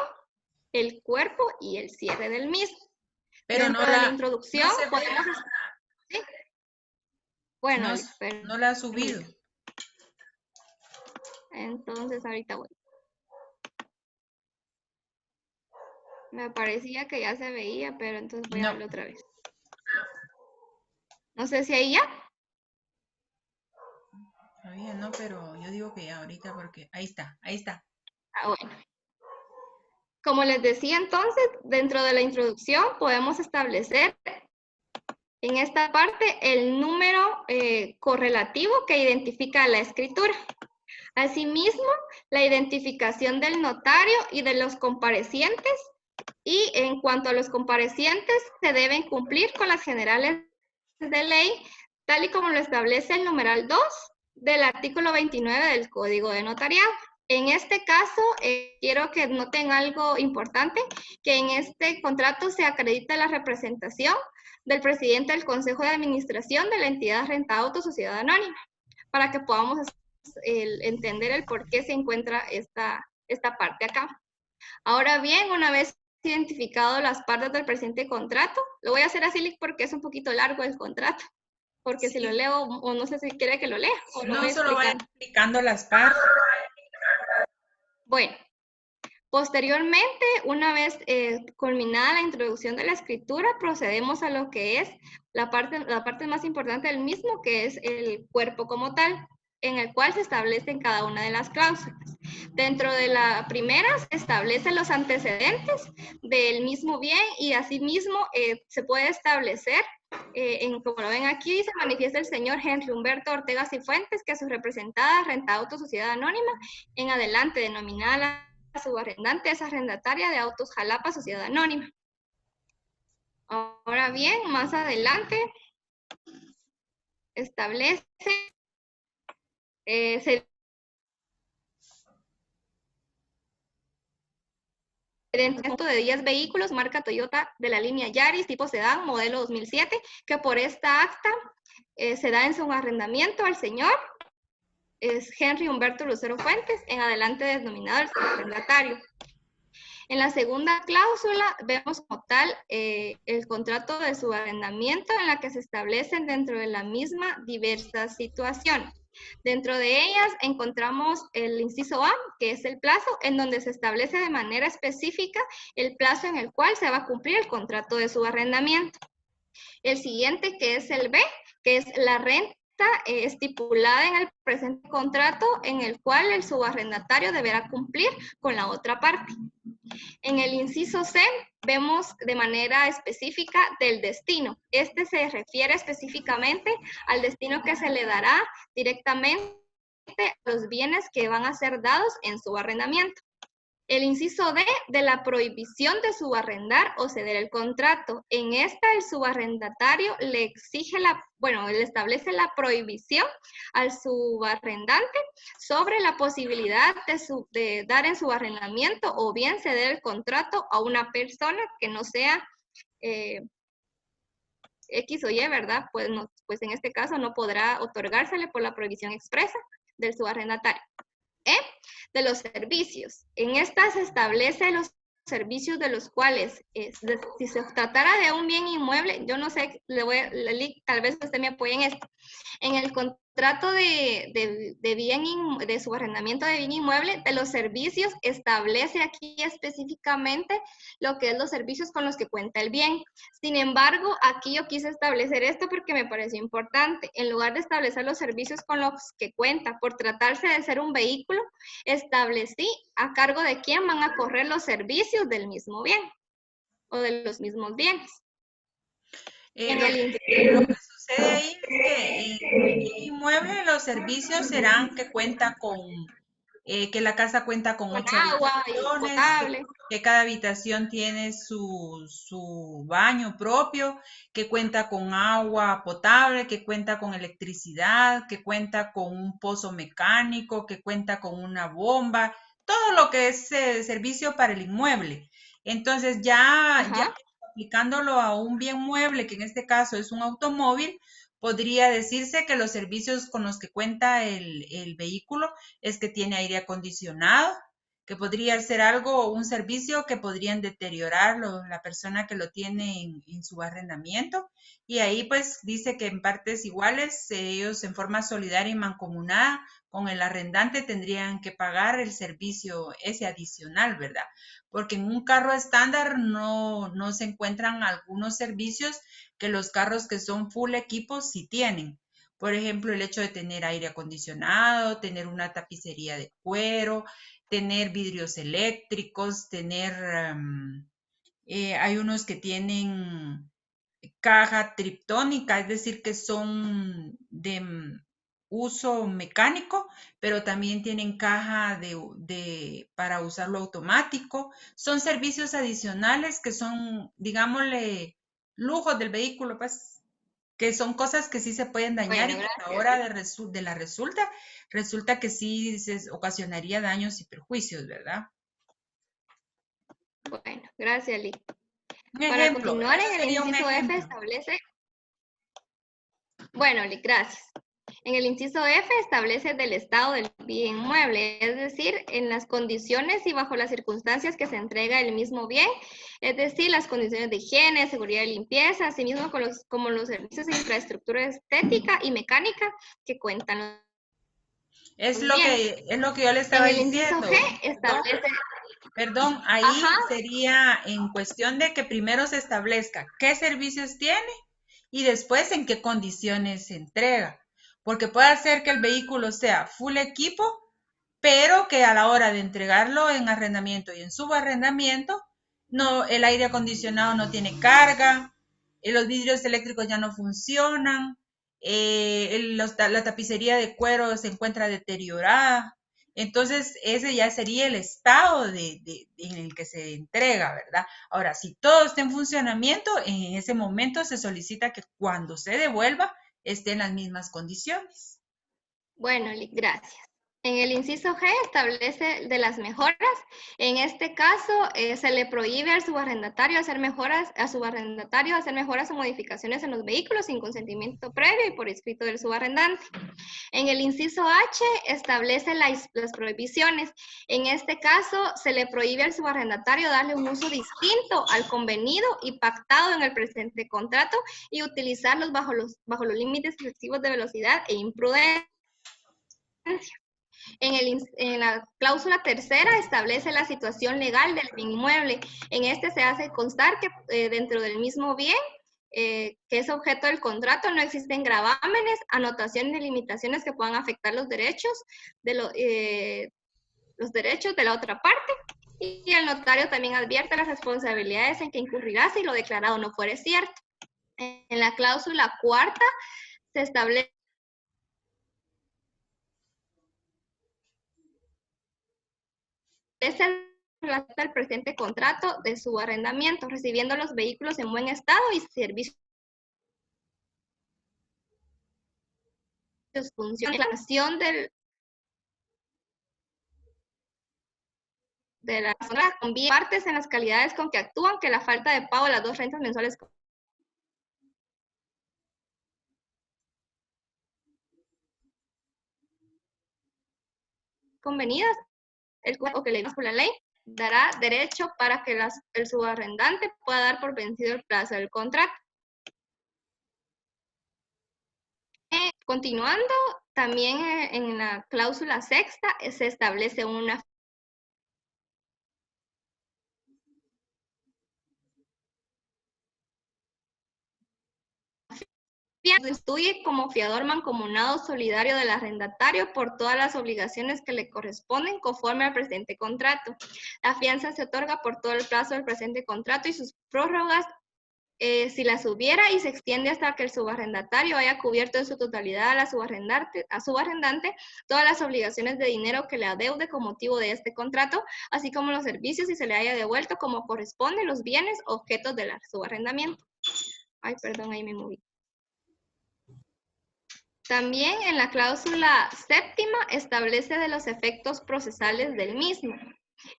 el cuerpo y el cierre del mismo. Pero Dentro de la introducción podemos... ¿Sí? Bueno, no la ha subido. Entonces ahorita voy. Me parecía que ya se veía, pero entonces voy a verlo otra vez. No sé si ahí ya. Todavía no, pero yo digo que ya ahorita porque ahí está, ahí está. Ah, bueno. Como les decía entonces, dentro de la introducción podemos establecer en esta parte el número correlativo que identifica la escritura. Asimismo, la identificación del notario y de los comparecientes. Y en cuanto a los comparecientes, se deben cumplir con las generales de ley, tal y como lo establece el numeral 2 del artículo 29 del Código de Notariado. En este caso, quiero que noten algo importante, que en este contrato se acredita la representación del presidente del Consejo de Administración de la entidad Renta Auto Sociedad Anónima, para que podamos entender el por qué se encuentra esta parte acá. Ahora bien, una vez identificado las partes del presente contrato, lo voy a hacer así porque es un poquito largo el contrato, porque si lo leo, o no sé si quiere que lo lea. O no, solo voy explicando las partes. Bueno, posteriormente, una vez culminada la introducción de la escritura, procedemos a lo que es la parte más importante del mismo, que es el cuerpo como tal, en el cual se establecen cada una de las cláusulas. Dentro de la primera se establecen los antecedentes del mismo bien y asimismo se puede establecer, como lo ven aquí, se manifiesta el señor Henry Humberto Ortega Cifuentes, que a su representada Renta Auto Sociedad Anónima, en adelante denominada la subarrendante es arrendataria de Autos Jalapa Sociedad Anónima. Ahora bien, más adelante establece de 10 vehículos marca Toyota de la línea Yaris tipo sedán modelo 2007, que por esta acta se da en su arrendamiento al señor es Henry Humberto Lucero Fuentes, en adelante denominado el arrendatario. En la segunda cláusula vemos como tal el contrato de subarrendamiento en la que se establecen dentro de la misma diversas situaciones. Dentro de ellas encontramos el inciso A, que es el plazo, en donde se establece de manera específica el plazo en el cual se va a cumplir el contrato de subarrendamiento. El siguiente, que es el B, que es la renta estipulada en el presente contrato en el cual el subarrendatario deberá cumplir con la otra parte. En el inciso C vemos de manera específica del destino. Este se refiere específicamente al destino que se le dará directamente a los bienes que van a ser dados en subarrendamiento. El inciso D de la prohibición de subarrendar o ceder el contrato. En esta el subarrendatario le exige le establece la prohibición al subarrendante sobre la posibilidad de dar en subarrendamiento o bien ceder el contrato a una persona que no sea X o Y, ¿verdad? Pues en este caso no podrá otorgársele por la prohibición expresa del subarrendatario. De los servicios. En esta se establece los servicios de los cuales, si se tratara de un bien inmueble, yo no sé, tal vez usted me apoye en esto. En el contrato de subarrendamiento de bien inmueble, de los servicios, establece aquí específicamente lo que es los servicios con los que cuenta el bien. Sin embargo, aquí yo quise establecer esto porque me pareció importante. En lugar de establecer los servicios con los que cuenta, por tratarse de ser un vehículo, establecí a cargo de quién van a correr los servicios del mismo bien o de los mismos bienes. Lo que sucede ahí es que en el inmueble los servicios serán que cuenta con, que la casa cuenta con 8 agua y habitaciones, potable. que cada habitación tiene su baño propio, que cuenta con agua potable, que cuenta con electricidad, que cuenta con un pozo mecánico, que cuenta con una bomba, todo lo que es servicio para el inmueble. Entonces ya aplicándolo a un bien mueble, que en este caso es un automóvil, podría decirse que los servicios con los que cuenta el vehículo es que tiene aire acondicionado, que podría ser algo, un servicio que podrían deteriorarlo la persona que lo tiene en su arrendamiento. Y ahí pues dice que en partes iguales ellos en forma solidaria y mancomunada con el arrendante tendrían que pagar el servicio ese adicional, ¿verdad? Porque en un carro estándar no se encuentran algunos servicios que los carros que son full equipos sí tienen. Por ejemplo, el hecho de tener aire acondicionado, tener una tapicería de cuero, tener vidrios eléctricos, tener, hay unos que tienen caja triptónica, es decir, que son de uso mecánico, pero también tienen caja para usarlo automático. Son servicios adicionales que son, digámosle, lujos del vehículo, pues, que son cosas que sí se pueden dañar y que a la hora de la resulta que sí se ocasionaría daños y perjuicios, ¿verdad? Bueno, gracias, Lee. Un Para ejemplo, continuar, eso en el sería un inciso F ejemplo. establece... Bueno, Lee, gracias. En el inciso F establece del estado del bien mueble, es decir, en las condiciones y bajo las circunstancias que se entrega el mismo bien, es decir, las condiciones de higiene, seguridad y limpieza, asimismo como los servicios de infraestructura estética y mecánica que cuentan. Es lo que yo le estaba diciendo. En el inciso G establece... Perdón, ahí sería en cuestión de que primero se establezca qué servicios tiene y después en qué condiciones se entrega. Porque puede ser que el vehículo sea full equipo, pero que a la hora de entregarlo en arrendamiento y en subarrendamiento, no, el aire acondicionado no tiene carga, los vidrios eléctricos ya no funcionan, la tapicería de cuero se encuentra deteriorada. Entonces, ese ya sería el estado en el que se entrega, ¿verdad? Ahora, si todo está en funcionamiento, en ese momento se solicita que cuando se devuelva esté en las mismas condiciones. Bueno, gracias. En el inciso G establece de las mejoras. En este caso, se le prohíbe al subarrendatario hacer mejoras o modificaciones en los vehículos sin consentimiento previo y por escrito del subarrendante. En el inciso H establece las prohibiciones. En este caso, se le prohíbe al subarrendatario darle un uso distinto al convenido y pactado en el presente contrato y utilizarlos bajo los límites excesivos de velocidad e imprudencia. En la cláusula tercera establece la situación legal del bien inmueble. En este se hace constar que dentro del mismo bien que es objeto del contrato no existen gravámenes, anotaciones ni limitaciones que puedan afectar los derechos de la otra parte. Y el notario también advierte las responsabilidades en que incurrirá si lo declarado no fuere cierto. En la cláusula cuarta se establece el presente contrato de su arrendamiento, recibiendo los vehículos en buen estado y servicios función de declaración de la persona con partes en las calidades con que actúan, que la falta de pago de las 2 rentas mensuales convenidas, o que le digas por la ley, dará derecho para que el subarrendante pueda dar por vencido el plazo del contrato. Continuando, también en la cláusula sexta se establece una constituye como fiador mancomunado solidario del arrendatario por todas las obligaciones que le corresponden conforme al presente contrato. La fianza se otorga por todo el plazo del presente contrato y sus prórrogas si las hubiera, y se extiende hasta que el subarrendatario haya cubierto en su totalidad a subarrendante todas las obligaciones de dinero que le adeude con motivo de este contrato, así como los servicios, y se le haya devuelto como corresponde los bienes objetos del subarrendamiento. Ay, perdón, ahí me moví. También en la cláusula séptima establece de los efectos procesales del mismo.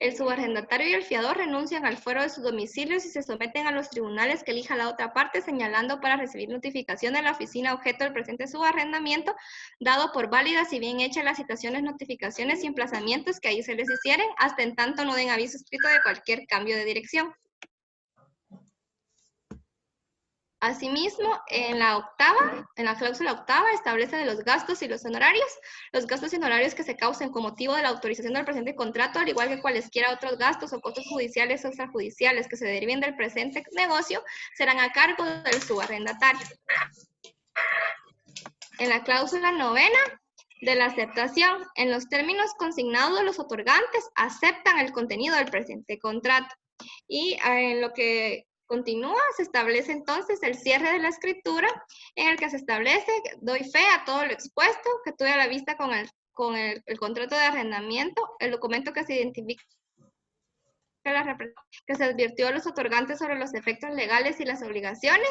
El subarrendatario y el fiador renuncian al fuero de sus domicilios y se someten a los tribunales que elija la otra parte, señalando para recibir notificación de la oficina objeto del presente subarrendamiento, dado por válidas y bien hechas las citaciones, notificaciones y emplazamientos que ahí se les hicieren, hasta en tanto no den aviso escrito de cualquier cambio de dirección. Asimismo, en la cláusula octava, establece de los gastos y los honorarios. Los gastos y honorarios que se causen con motivo de la autorización del presente contrato, al igual que cualesquiera otros gastos o costos judiciales o extrajudiciales que se deriven del presente negocio, serán a cargo del subarrendatario. En la cláusula novena, de la aceptación, en los términos consignados, los otorgantes aceptan el contenido del presente contrato. Y en lo que continúa, se establece entonces el cierre de la escritura, en el que se establece: doy fe a todo lo expuesto, que tuve a la vista con el contrato de arrendamiento, el documento que se identifica que se advirtió a los otorgantes sobre los efectos legales y las obligaciones,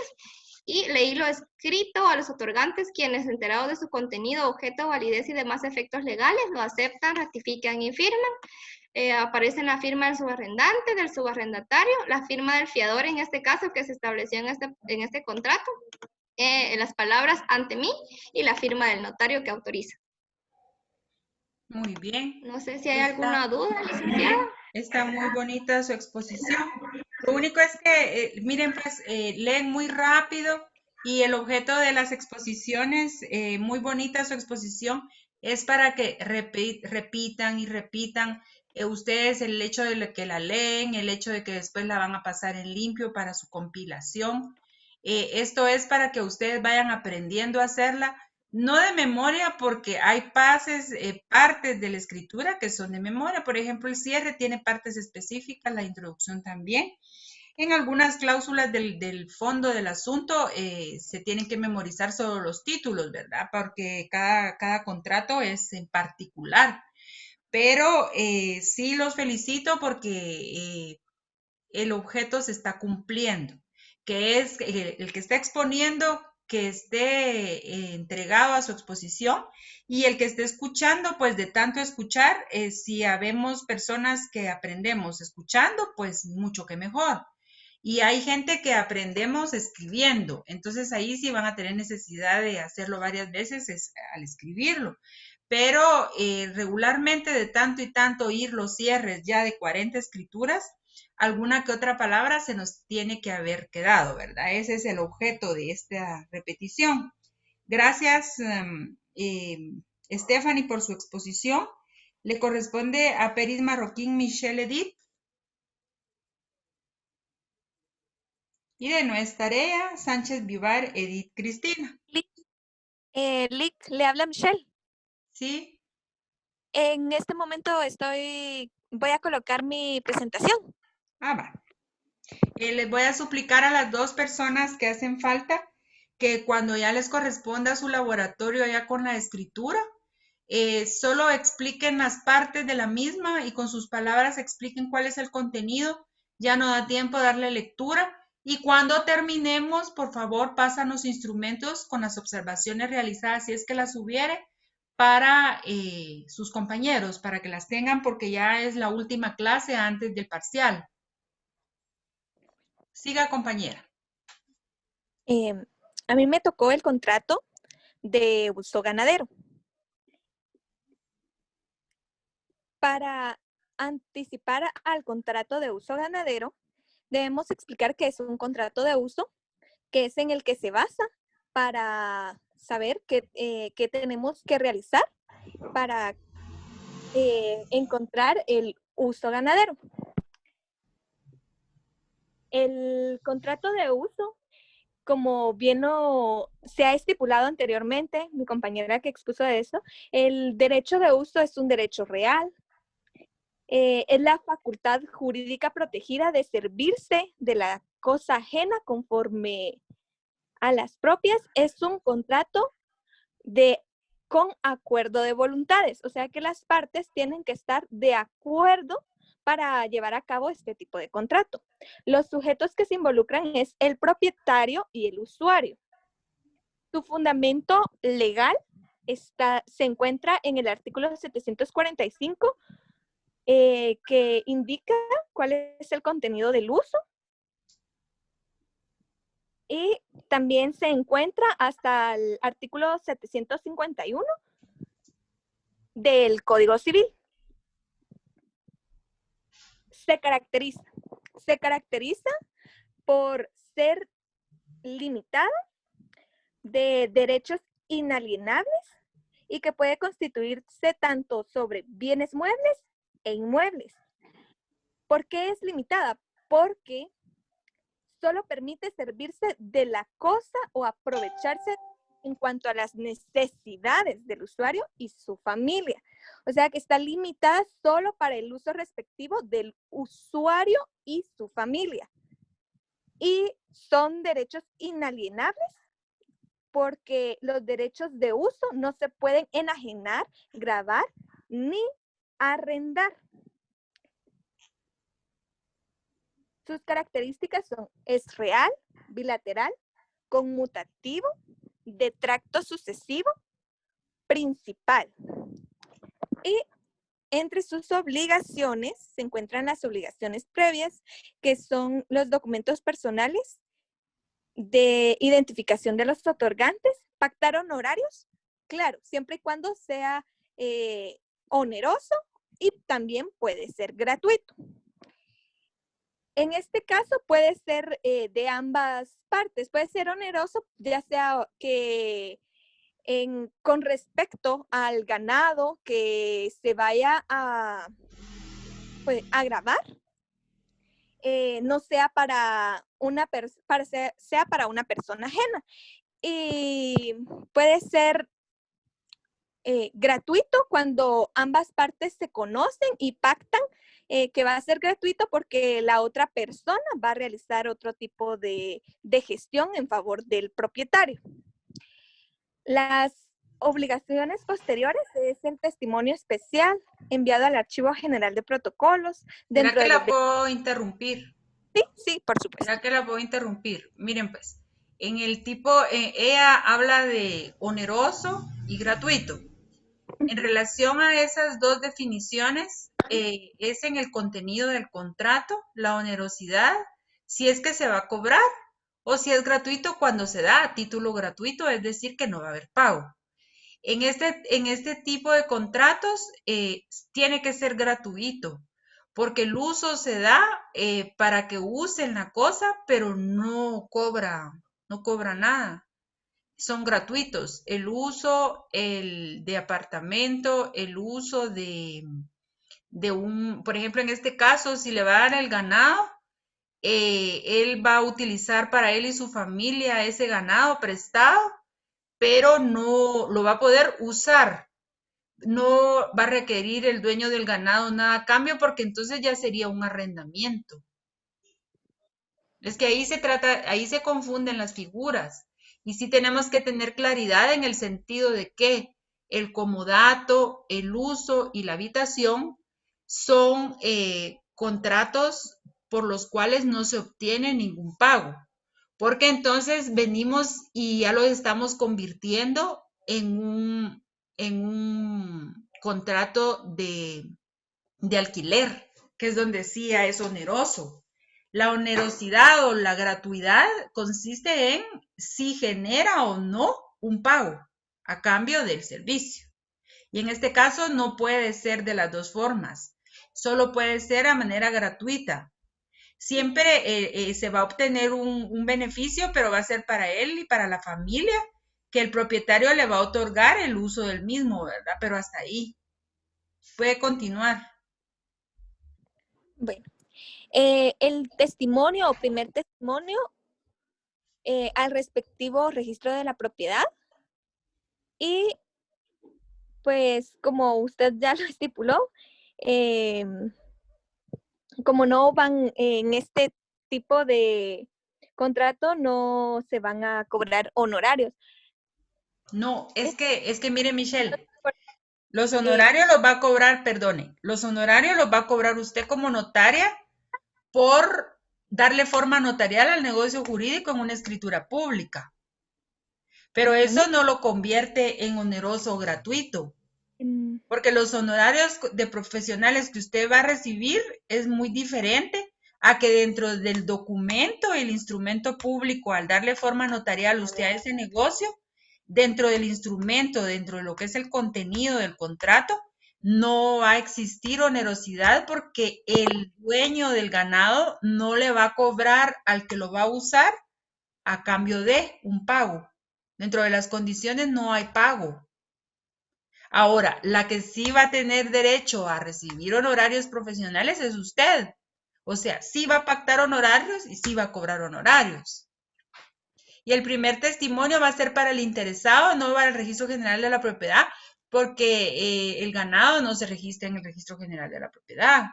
y leí lo escrito a los otorgantes, quienes, enterados de su contenido, objeto, validez y demás efectos legales, lo aceptan, ratifican y firman. Aparece la firma del subarrendante, del subarrendatario, la firma del fiador en este caso que se estableció en este contrato, las palabras ante mí y la firma del notario que autoriza. Muy bien. No sé si hay alguna duda, licenciada. Está muy bonita su exposición. Lo único es que, miren, pues leen muy rápido, y el objeto de las exposiciones, muy bonita su exposición, es para que repitan y repitan ustedes el hecho de que la leen, el hecho de que después la van a pasar en limpio para su compilación. Esto es para que ustedes vayan aprendiendo a hacerla, no de memoria, porque hay partes de la escritura que son de memoria. Por ejemplo, el cierre tiene partes específicas, la introducción también. En algunas cláusulas del fondo del asunto se tienen que memorizar solo los títulos, ¿verdad? Porque cada contrato es en particular. Pero sí los felicito porque el objeto se está cumpliendo, que es el que está exponiendo, que esté entregado a su exposición, y el que esté escuchando, pues de tanto escuchar, si habemos personas que aprendemos escuchando, pues mucho que mejor. Y hay gente que aprendemos escribiendo, entonces ahí sí van a tener necesidad de hacerlo varias veces al escribirlo. Pero regularmente de tanto y tanto oír los cierres ya de 40 escrituras, alguna que otra palabra se nos tiene que haber quedado, ¿verdad? Ese es el objeto de esta repetición. Gracias, Stephanie, por su exposición. Le corresponde a Peris Marroquín Michelle Edith. Y de nuestra tarea, Sánchez Vivar Edith Cristina. Lick, le habla Michelle. Sí. En este momento voy a colocar mi presentación. Va. Les voy a suplicar a las dos personas que hacen falta que cuando ya les corresponda su laboratorio ya con la escritura, solo expliquen las partes de la misma y con sus palabras expliquen cuál es el contenido. Ya no da tiempo de darle lectura. Y cuando terminemos, por favor, pásanos instrumentos con las observaciones realizadas, si es que las hubiere, para sus compañeros, para que las tengan, porque ya es la última clase antes del parcial. Siga, compañera. A mí me tocó el contrato de uso ganadero. Para anticipar al contrato de uso ganadero, debemos explicar qué es un contrato de uso, que es en el que se basa para saber qué tenemos que realizar para encontrar el uso ganadero. El contrato de uso, como bien se ha estipulado anteriormente, mi compañera que expuso eso, el derecho de uso es un derecho real. Es la facultad jurídica protegida de servirse de la cosa ajena conforme a las propias, es un contrato con acuerdo de voluntades, o sea que las partes tienen que estar de acuerdo para llevar a cabo este tipo de contrato. Los sujetos que se involucran es el propietario y el usuario. Su fundamento legal se encuentra en el artículo 745, que indica cuál es el contenido del uso. Y también se encuentra hasta el artículo 751 del Código Civil. Se caracteriza por ser limitada de derechos inalienables y que puede constituirse tanto sobre bienes muebles e inmuebles. ¿Por qué es limitada? Porque solo permite servirse de la cosa o aprovecharse en cuanto a las necesidades del usuario y su familia. O sea que está limitada solo para el uso respectivo del usuario y su familia. Y son derechos inalienables porque los derechos de uso no se pueden enajenar, gravar ni arrendar. Sus características son: es real, bilateral, conmutativo, de tracto sucesivo, principal. Y entre sus obligaciones se encuentran las obligaciones previas, que son los documentos personales de identificación de los otorgantes, pactar honorarios, claro, siempre y cuando sea oneroso, y también puede ser gratuito. En este caso puede ser de ambas partes, puede ser oneroso, ya sea que con respecto al ganado que se vaya a grabar, no sea para sea para una persona ajena. Y puede ser gratuito cuando ambas partes se conocen y pactan que va a ser gratuito porque la otra persona va a realizar otro tipo de gestión en favor del propietario. Las obligaciones posteriores es el testimonio especial enviado al Archivo General de Protocolos. ¿Será que la puedo interrumpir? Sí, por supuesto. ¿Será que la puedo interrumpir? Miren pues, en el tipo, ella habla de oneroso y gratuito. En relación a esas dos definiciones, es en el contenido del contrato, la onerosidad, si es que se va a cobrar o si es gratuito cuando se da a título gratuito, es decir, que no va a haber pago. En este tipo de contratos tiene que ser gratuito, porque el uso se da para que usen la cosa, pero no cobra nada. Son gratuitos. El uso de apartamento, el uso de por ejemplo, en este caso, si le va a dar el ganado, él va a utilizar para él y su familia ese ganado prestado, pero no lo va a poder usar. No va a requerir el dueño del ganado nada a cambio, porque entonces ya sería un arrendamiento. Es que ahí se confunden las figuras. Y sí tenemos que tener claridad en el sentido de que el comodato, el uso y la habitación son contratos por los cuales no se obtiene ningún pago. Porque entonces venimos y ya lo estamos convirtiendo en un contrato de alquiler, que es donde sí ya es oneroso. La onerosidad o la gratuidad consiste en si genera o no un pago a cambio del servicio. Y en este caso no puede ser de las dos formas, solo puede ser a manera gratuita. Siempre se va a obtener un beneficio, pero va a ser para él y para la familia, que el propietario le va a otorgar el uso del mismo, ¿verdad? Pero hasta ahí. Puede continuar. Bueno, el testimonio o primer testimonio al respectivo registro de la propiedad. Y pues como usted ya lo estipuló, como no van en este tipo de contrato no se van a cobrar honorarios. No, es que mire, Michelle, los Eh, honorarios los va a cobrar, perdone, los honorarios los va a cobrar usted como notaria por darle forma notarial al negocio jurídico en una escritura pública. Pero eso no lo convierte en oneroso o gratuito, porque los honorarios de profesionales que usted va a recibir es muy diferente a que dentro del documento, el instrumento público, al darle forma notarial usted a ese negocio, dentro del instrumento, dentro de lo que es el contenido del contrato, no va a existir onerosidad porque el dueño del ganado no le va a cobrar al que lo va a usar a cambio de un pago. Dentro de las condiciones no hay pago. Ahora, la que sí va a tener derecho a recibir honorarios profesionales es usted. O sea, sí va a pactar honorarios y sí va a cobrar honorarios. Y el primer testimonio va a ser para el interesado, no para el Registro General de la Propiedad, porque el ganado no se registra en el Registro General de la Propiedad.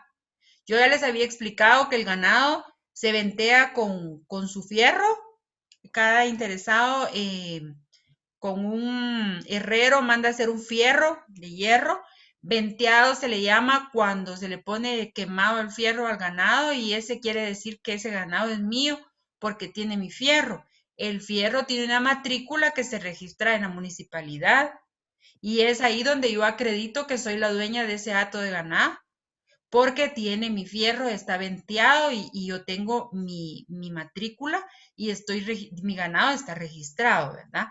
Yo ya les había explicado que el ganado se ventea con su fierro. Cada interesado con un herrero manda a hacer un fierro de hierro. Venteado se le llama cuando se le pone quemado el fierro al ganado y ese quiere decir que ese ganado es mío porque tiene mi fierro. El fierro tiene una matrícula que se registra en la municipalidad y es ahí donde yo acredito que soy la dueña de ese hato de ganado porque tiene mi fierro, está venteado y yo tengo mi matrícula y mi ganado está registrado, ¿verdad?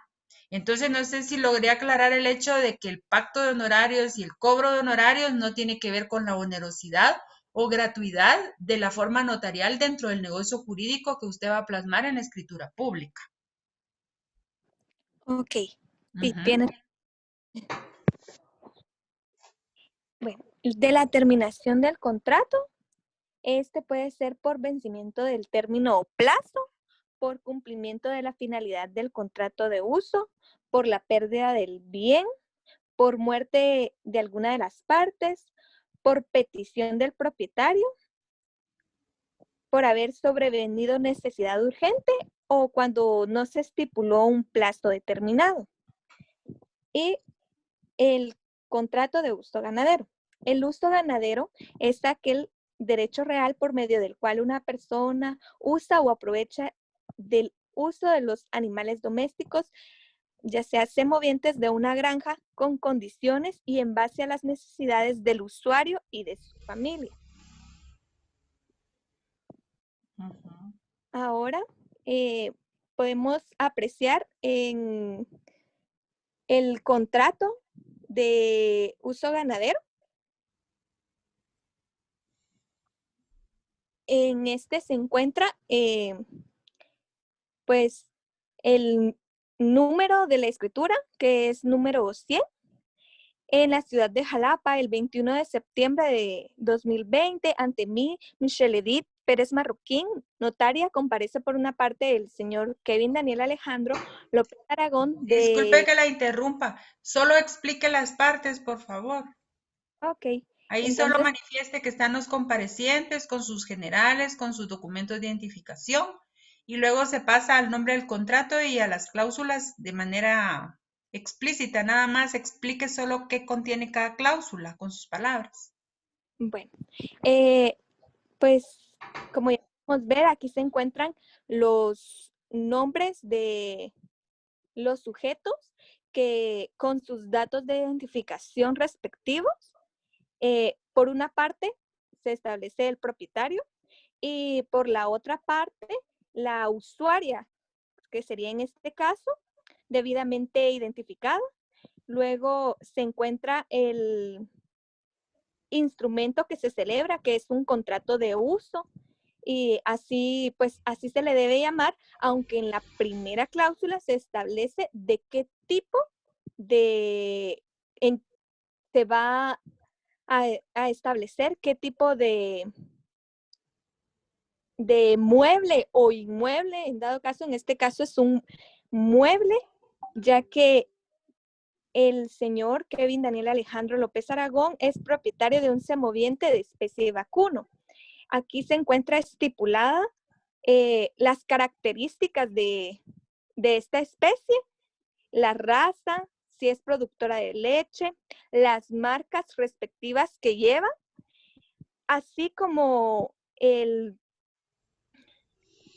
Entonces, no sé si logré aclarar el hecho de que el pacto de honorarios y el cobro de honorarios no tiene que ver con la onerosidad o gratuidad de la forma notarial dentro del negocio jurídico que usted va a plasmar en la escritura pública. Ok, sí, tiene. Bueno, de la terminación del contrato, este puede ser por vencimiento del término o plazo, por cumplimiento de la finalidad del contrato de uso, por la pérdida del bien, por muerte de alguna de las partes, por petición del propietario, por haber sobrevenido necesidad urgente o cuando no se estipuló un plazo determinado. Y el contrato de uso ganadero. El uso ganadero es aquel derecho real por medio del cual una persona usa o aprovecha del uso de los animales domésticos, ya sea semovientes de una granja, con condiciones y en base a las necesidades del usuario y de su familia. Ahora podemos apreciar en el contrato de uso ganadero. En este se encuentra pues el número de la escritura, que es número 100, en la ciudad de Jalapa, el 21 de septiembre de 2020, ante mí, Michelle Edith Pérez Marroquín, notaria, comparece por una parte el señor Kevin Daniel Alejandro López Aragón. Disculpe que la interrumpa, solo explique las partes, por favor. Ok. Ahí entonces, solo manifieste que están los comparecientes con sus generales, con sus documentos de identificación, y luego se pasa al nombre del contrato y a las cláusulas de manera explícita. Nada más explique solo qué contiene cada cláusula con sus palabras. Bueno, pues como ya podemos ver, aquí se encuentran los nombres de los sujetos que con sus datos de identificación respectivos, por una parte se establece el propietario y por la otra parte la usuaria, que sería en este caso debidamente identificada. Luego se encuentra el instrumento que se celebra, que es un contrato de uso, y así, pues así se le debe llamar, aunque en la primera cláusula se establece de qué tipo se va a establecer qué tipo de mueble o inmueble, en dado caso, en este caso es un mueble, ya que el señor Kevin Daniel Alejandro López Aragón es propietario de un semoviente de especie de vacuno. Aquí se encuentra estipulada las características de esta especie, la raza, si es productora de leche, las marcas respectivas que lleva, así como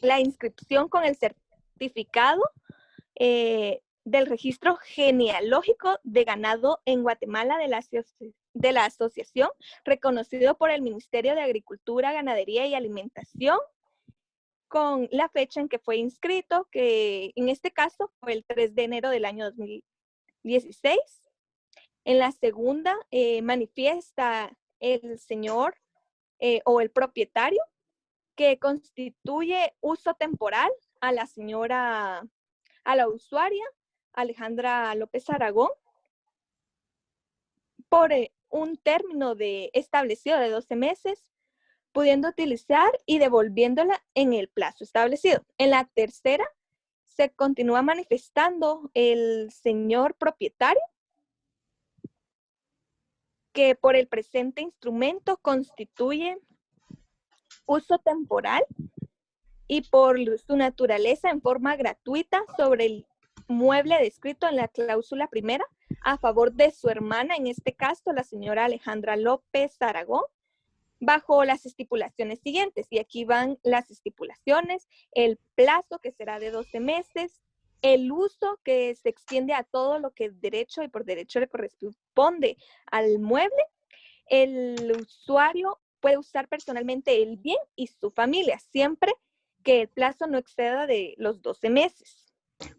la inscripción con el certificado del registro genealógico de ganado en Guatemala de la asociación, reconocido por el Ministerio de Agricultura, Ganadería y Alimentación, con la fecha en que fue inscrito, que en este caso fue el 3 de enero del año 2016. En la segunda manifiesta el señor o el propietario que constituye uso temporal a la señora, a la usuaria Alejandra López Aragón por un término establecido de 12 meses, pudiendo utilizar y devolviéndola en el plazo establecido. En la tercera, se continúa manifestando el señor propietario que por el presente instrumento constituye uso temporal y por su naturaleza en forma gratuita sobre el mueble descrito en la cláusula primera a favor de su hermana, en este caso la señora Alejandra López Aragón, bajo las estipulaciones siguientes. Y aquí van las estipulaciones: el plazo, que será de 12 meses, el uso, que se extiende a todo lo que derecho y por derecho le corresponde al mueble. El usuario puede usar personalmente el bien y su familia, siempre que el plazo no exceda de los 12 meses,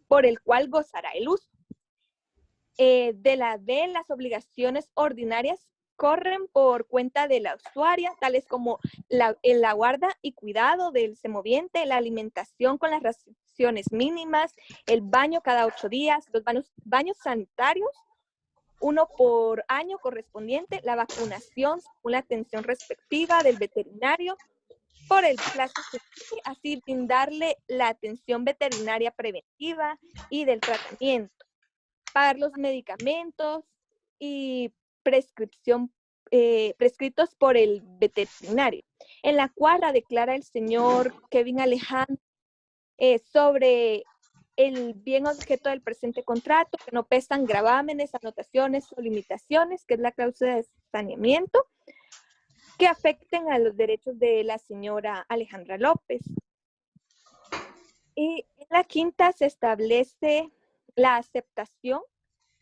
por el cual gozará el uso. De la D, las obligaciones ordinarias corren por cuenta de la usuaria, tales como la guarda y cuidado del semoviente, la alimentación con las raciones mínimas, el baño cada 8 días, los baños sanitarios, 1 por año correspondiente, la vacunación según la atención respectiva del veterinario por el plazo siguiente, así brindarle la atención veterinaria preventiva y del tratamiento, pagar los medicamentos y prescritos por el veterinario. En la cuarta declara el señor Kevin Alejandro sobre el bien objeto del presente contrato, que no pesan gravámenes, anotaciones o limitaciones, que es la cláusula de saneamiento, que afecten a los derechos de la señora Alejandra López. Y en la quinta se establece la aceptación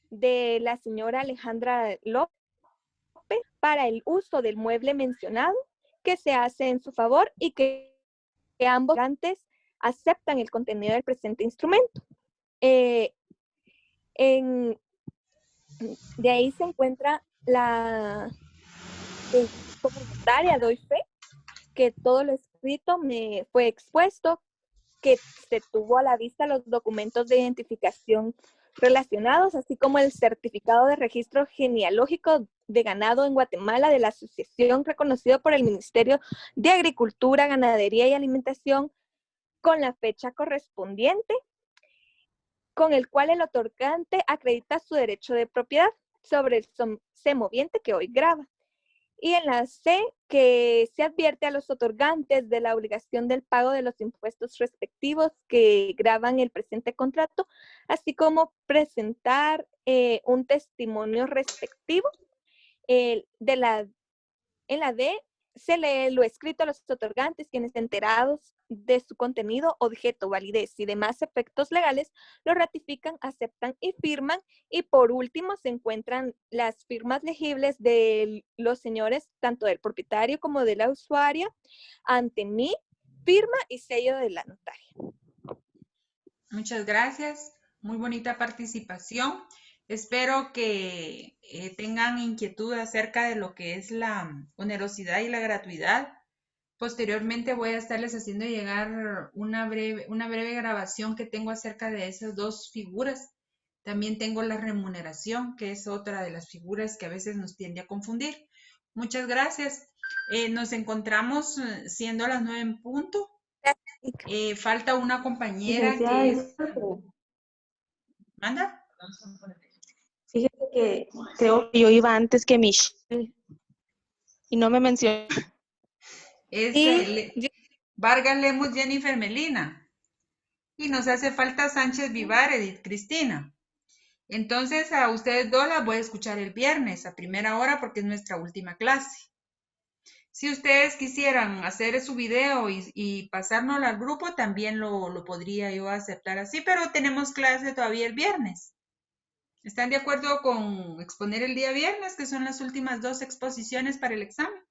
de la señora Alejandra López para el uso del mueble mencionado, que se hace en su favor y que ambos antes aceptan el contenido del presente instrumento. De ahí se encuentra la comunitaria, doy fe, que todo lo escrito me fue expuesto, que se tuvo a la vista los documentos de identificación relacionados, así como el certificado de registro genealógico de ganado en Guatemala de la asociación reconocido por el Ministerio de Agricultura, Ganadería y Alimentación, con la fecha correspondiente, con el cual el otorgante acredita su derecho de propiedad sobre el semoviente que hoy grava. Y en la C, que se advierte a los otorgantes de la obligación del pago de los impuestos respectivos que gravan el presente contrato, así como presentar un testimonio respectivo. En la D, se lee lo escrito a los otorgantes, quienes enterados de su contenido, objeto, validez y demás efectos legales, lo ratifican, aceptan y firman. Y por último se encuentran las firmas legibles de los señores, tanto del propietario como de la usuaria, ante mí, firma y sello de la notaria. Muchas gracias. Muy bonita participación. Espero que tengan inquietud acerca de lo que es la onerosidad y la gratuidad. Posteriormente voy a estarles haciendo llegar una breve grabación que tengo acerca de esas dos figuras. También tengo la remuneración, que es otra de las figuras que a veces nos tiende a confundir. Muchas gracias. Nos encontramos siendo las 9 en punto. Falta una compañera que es... ¿Manda? Fíjese que creo que yo iba antes que Michelle y no me mencionó. Vargas Lemus, Jennifer Melina. Y nos hace falta Sánchez Vivar, Edith Cristina. Entonces a ustedes dos las voy a escuchar el viernes a primera hora porque es nuestra última clase. Si ustedes quisieran hacer su video y pasárnoslo al grupo, también lo podría yo aceptar así, pero tenemos clase todavía el viernes. ¿Están de acuerdo con exponer el día viernes, que son las últimas 2 exposiciones para el examen?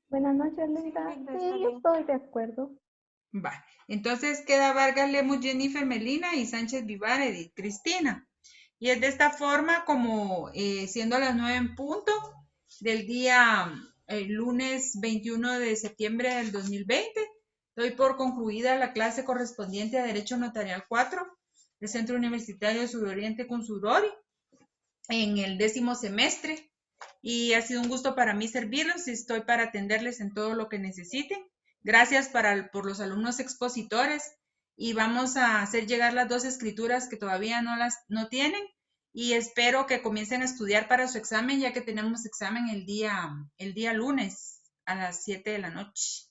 Buenas noches, Linda. Sí, estoy de acuerdo. Va. Entonces queda Vargas Lemus, Jennifer Melina y Sánchez Vivar, Edith Cristina. Y es de esta forma como siendo las 9 en punto del día lunes 21 de septiembre del 2020, doy por concluida la clase correspondiente a Derecho Notarial 4 del Centro Universitario Suroriente con Surori en el 10º semestre. Y ha sido un gusto para mí servirlos y estoy para atenderles en todo lo que necesiten. Gracias por los alumnos expositores y vamos a hacer llegar las 2 escrituras que todavía no tienen y espero que comiencen a estudiar para su examen ya que tenemos examen el día lunes a las 7 de la noche.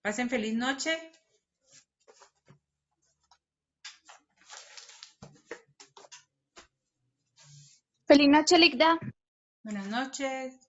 Pasen feliz noche. Feliz noche, Ligda. Buenas noches.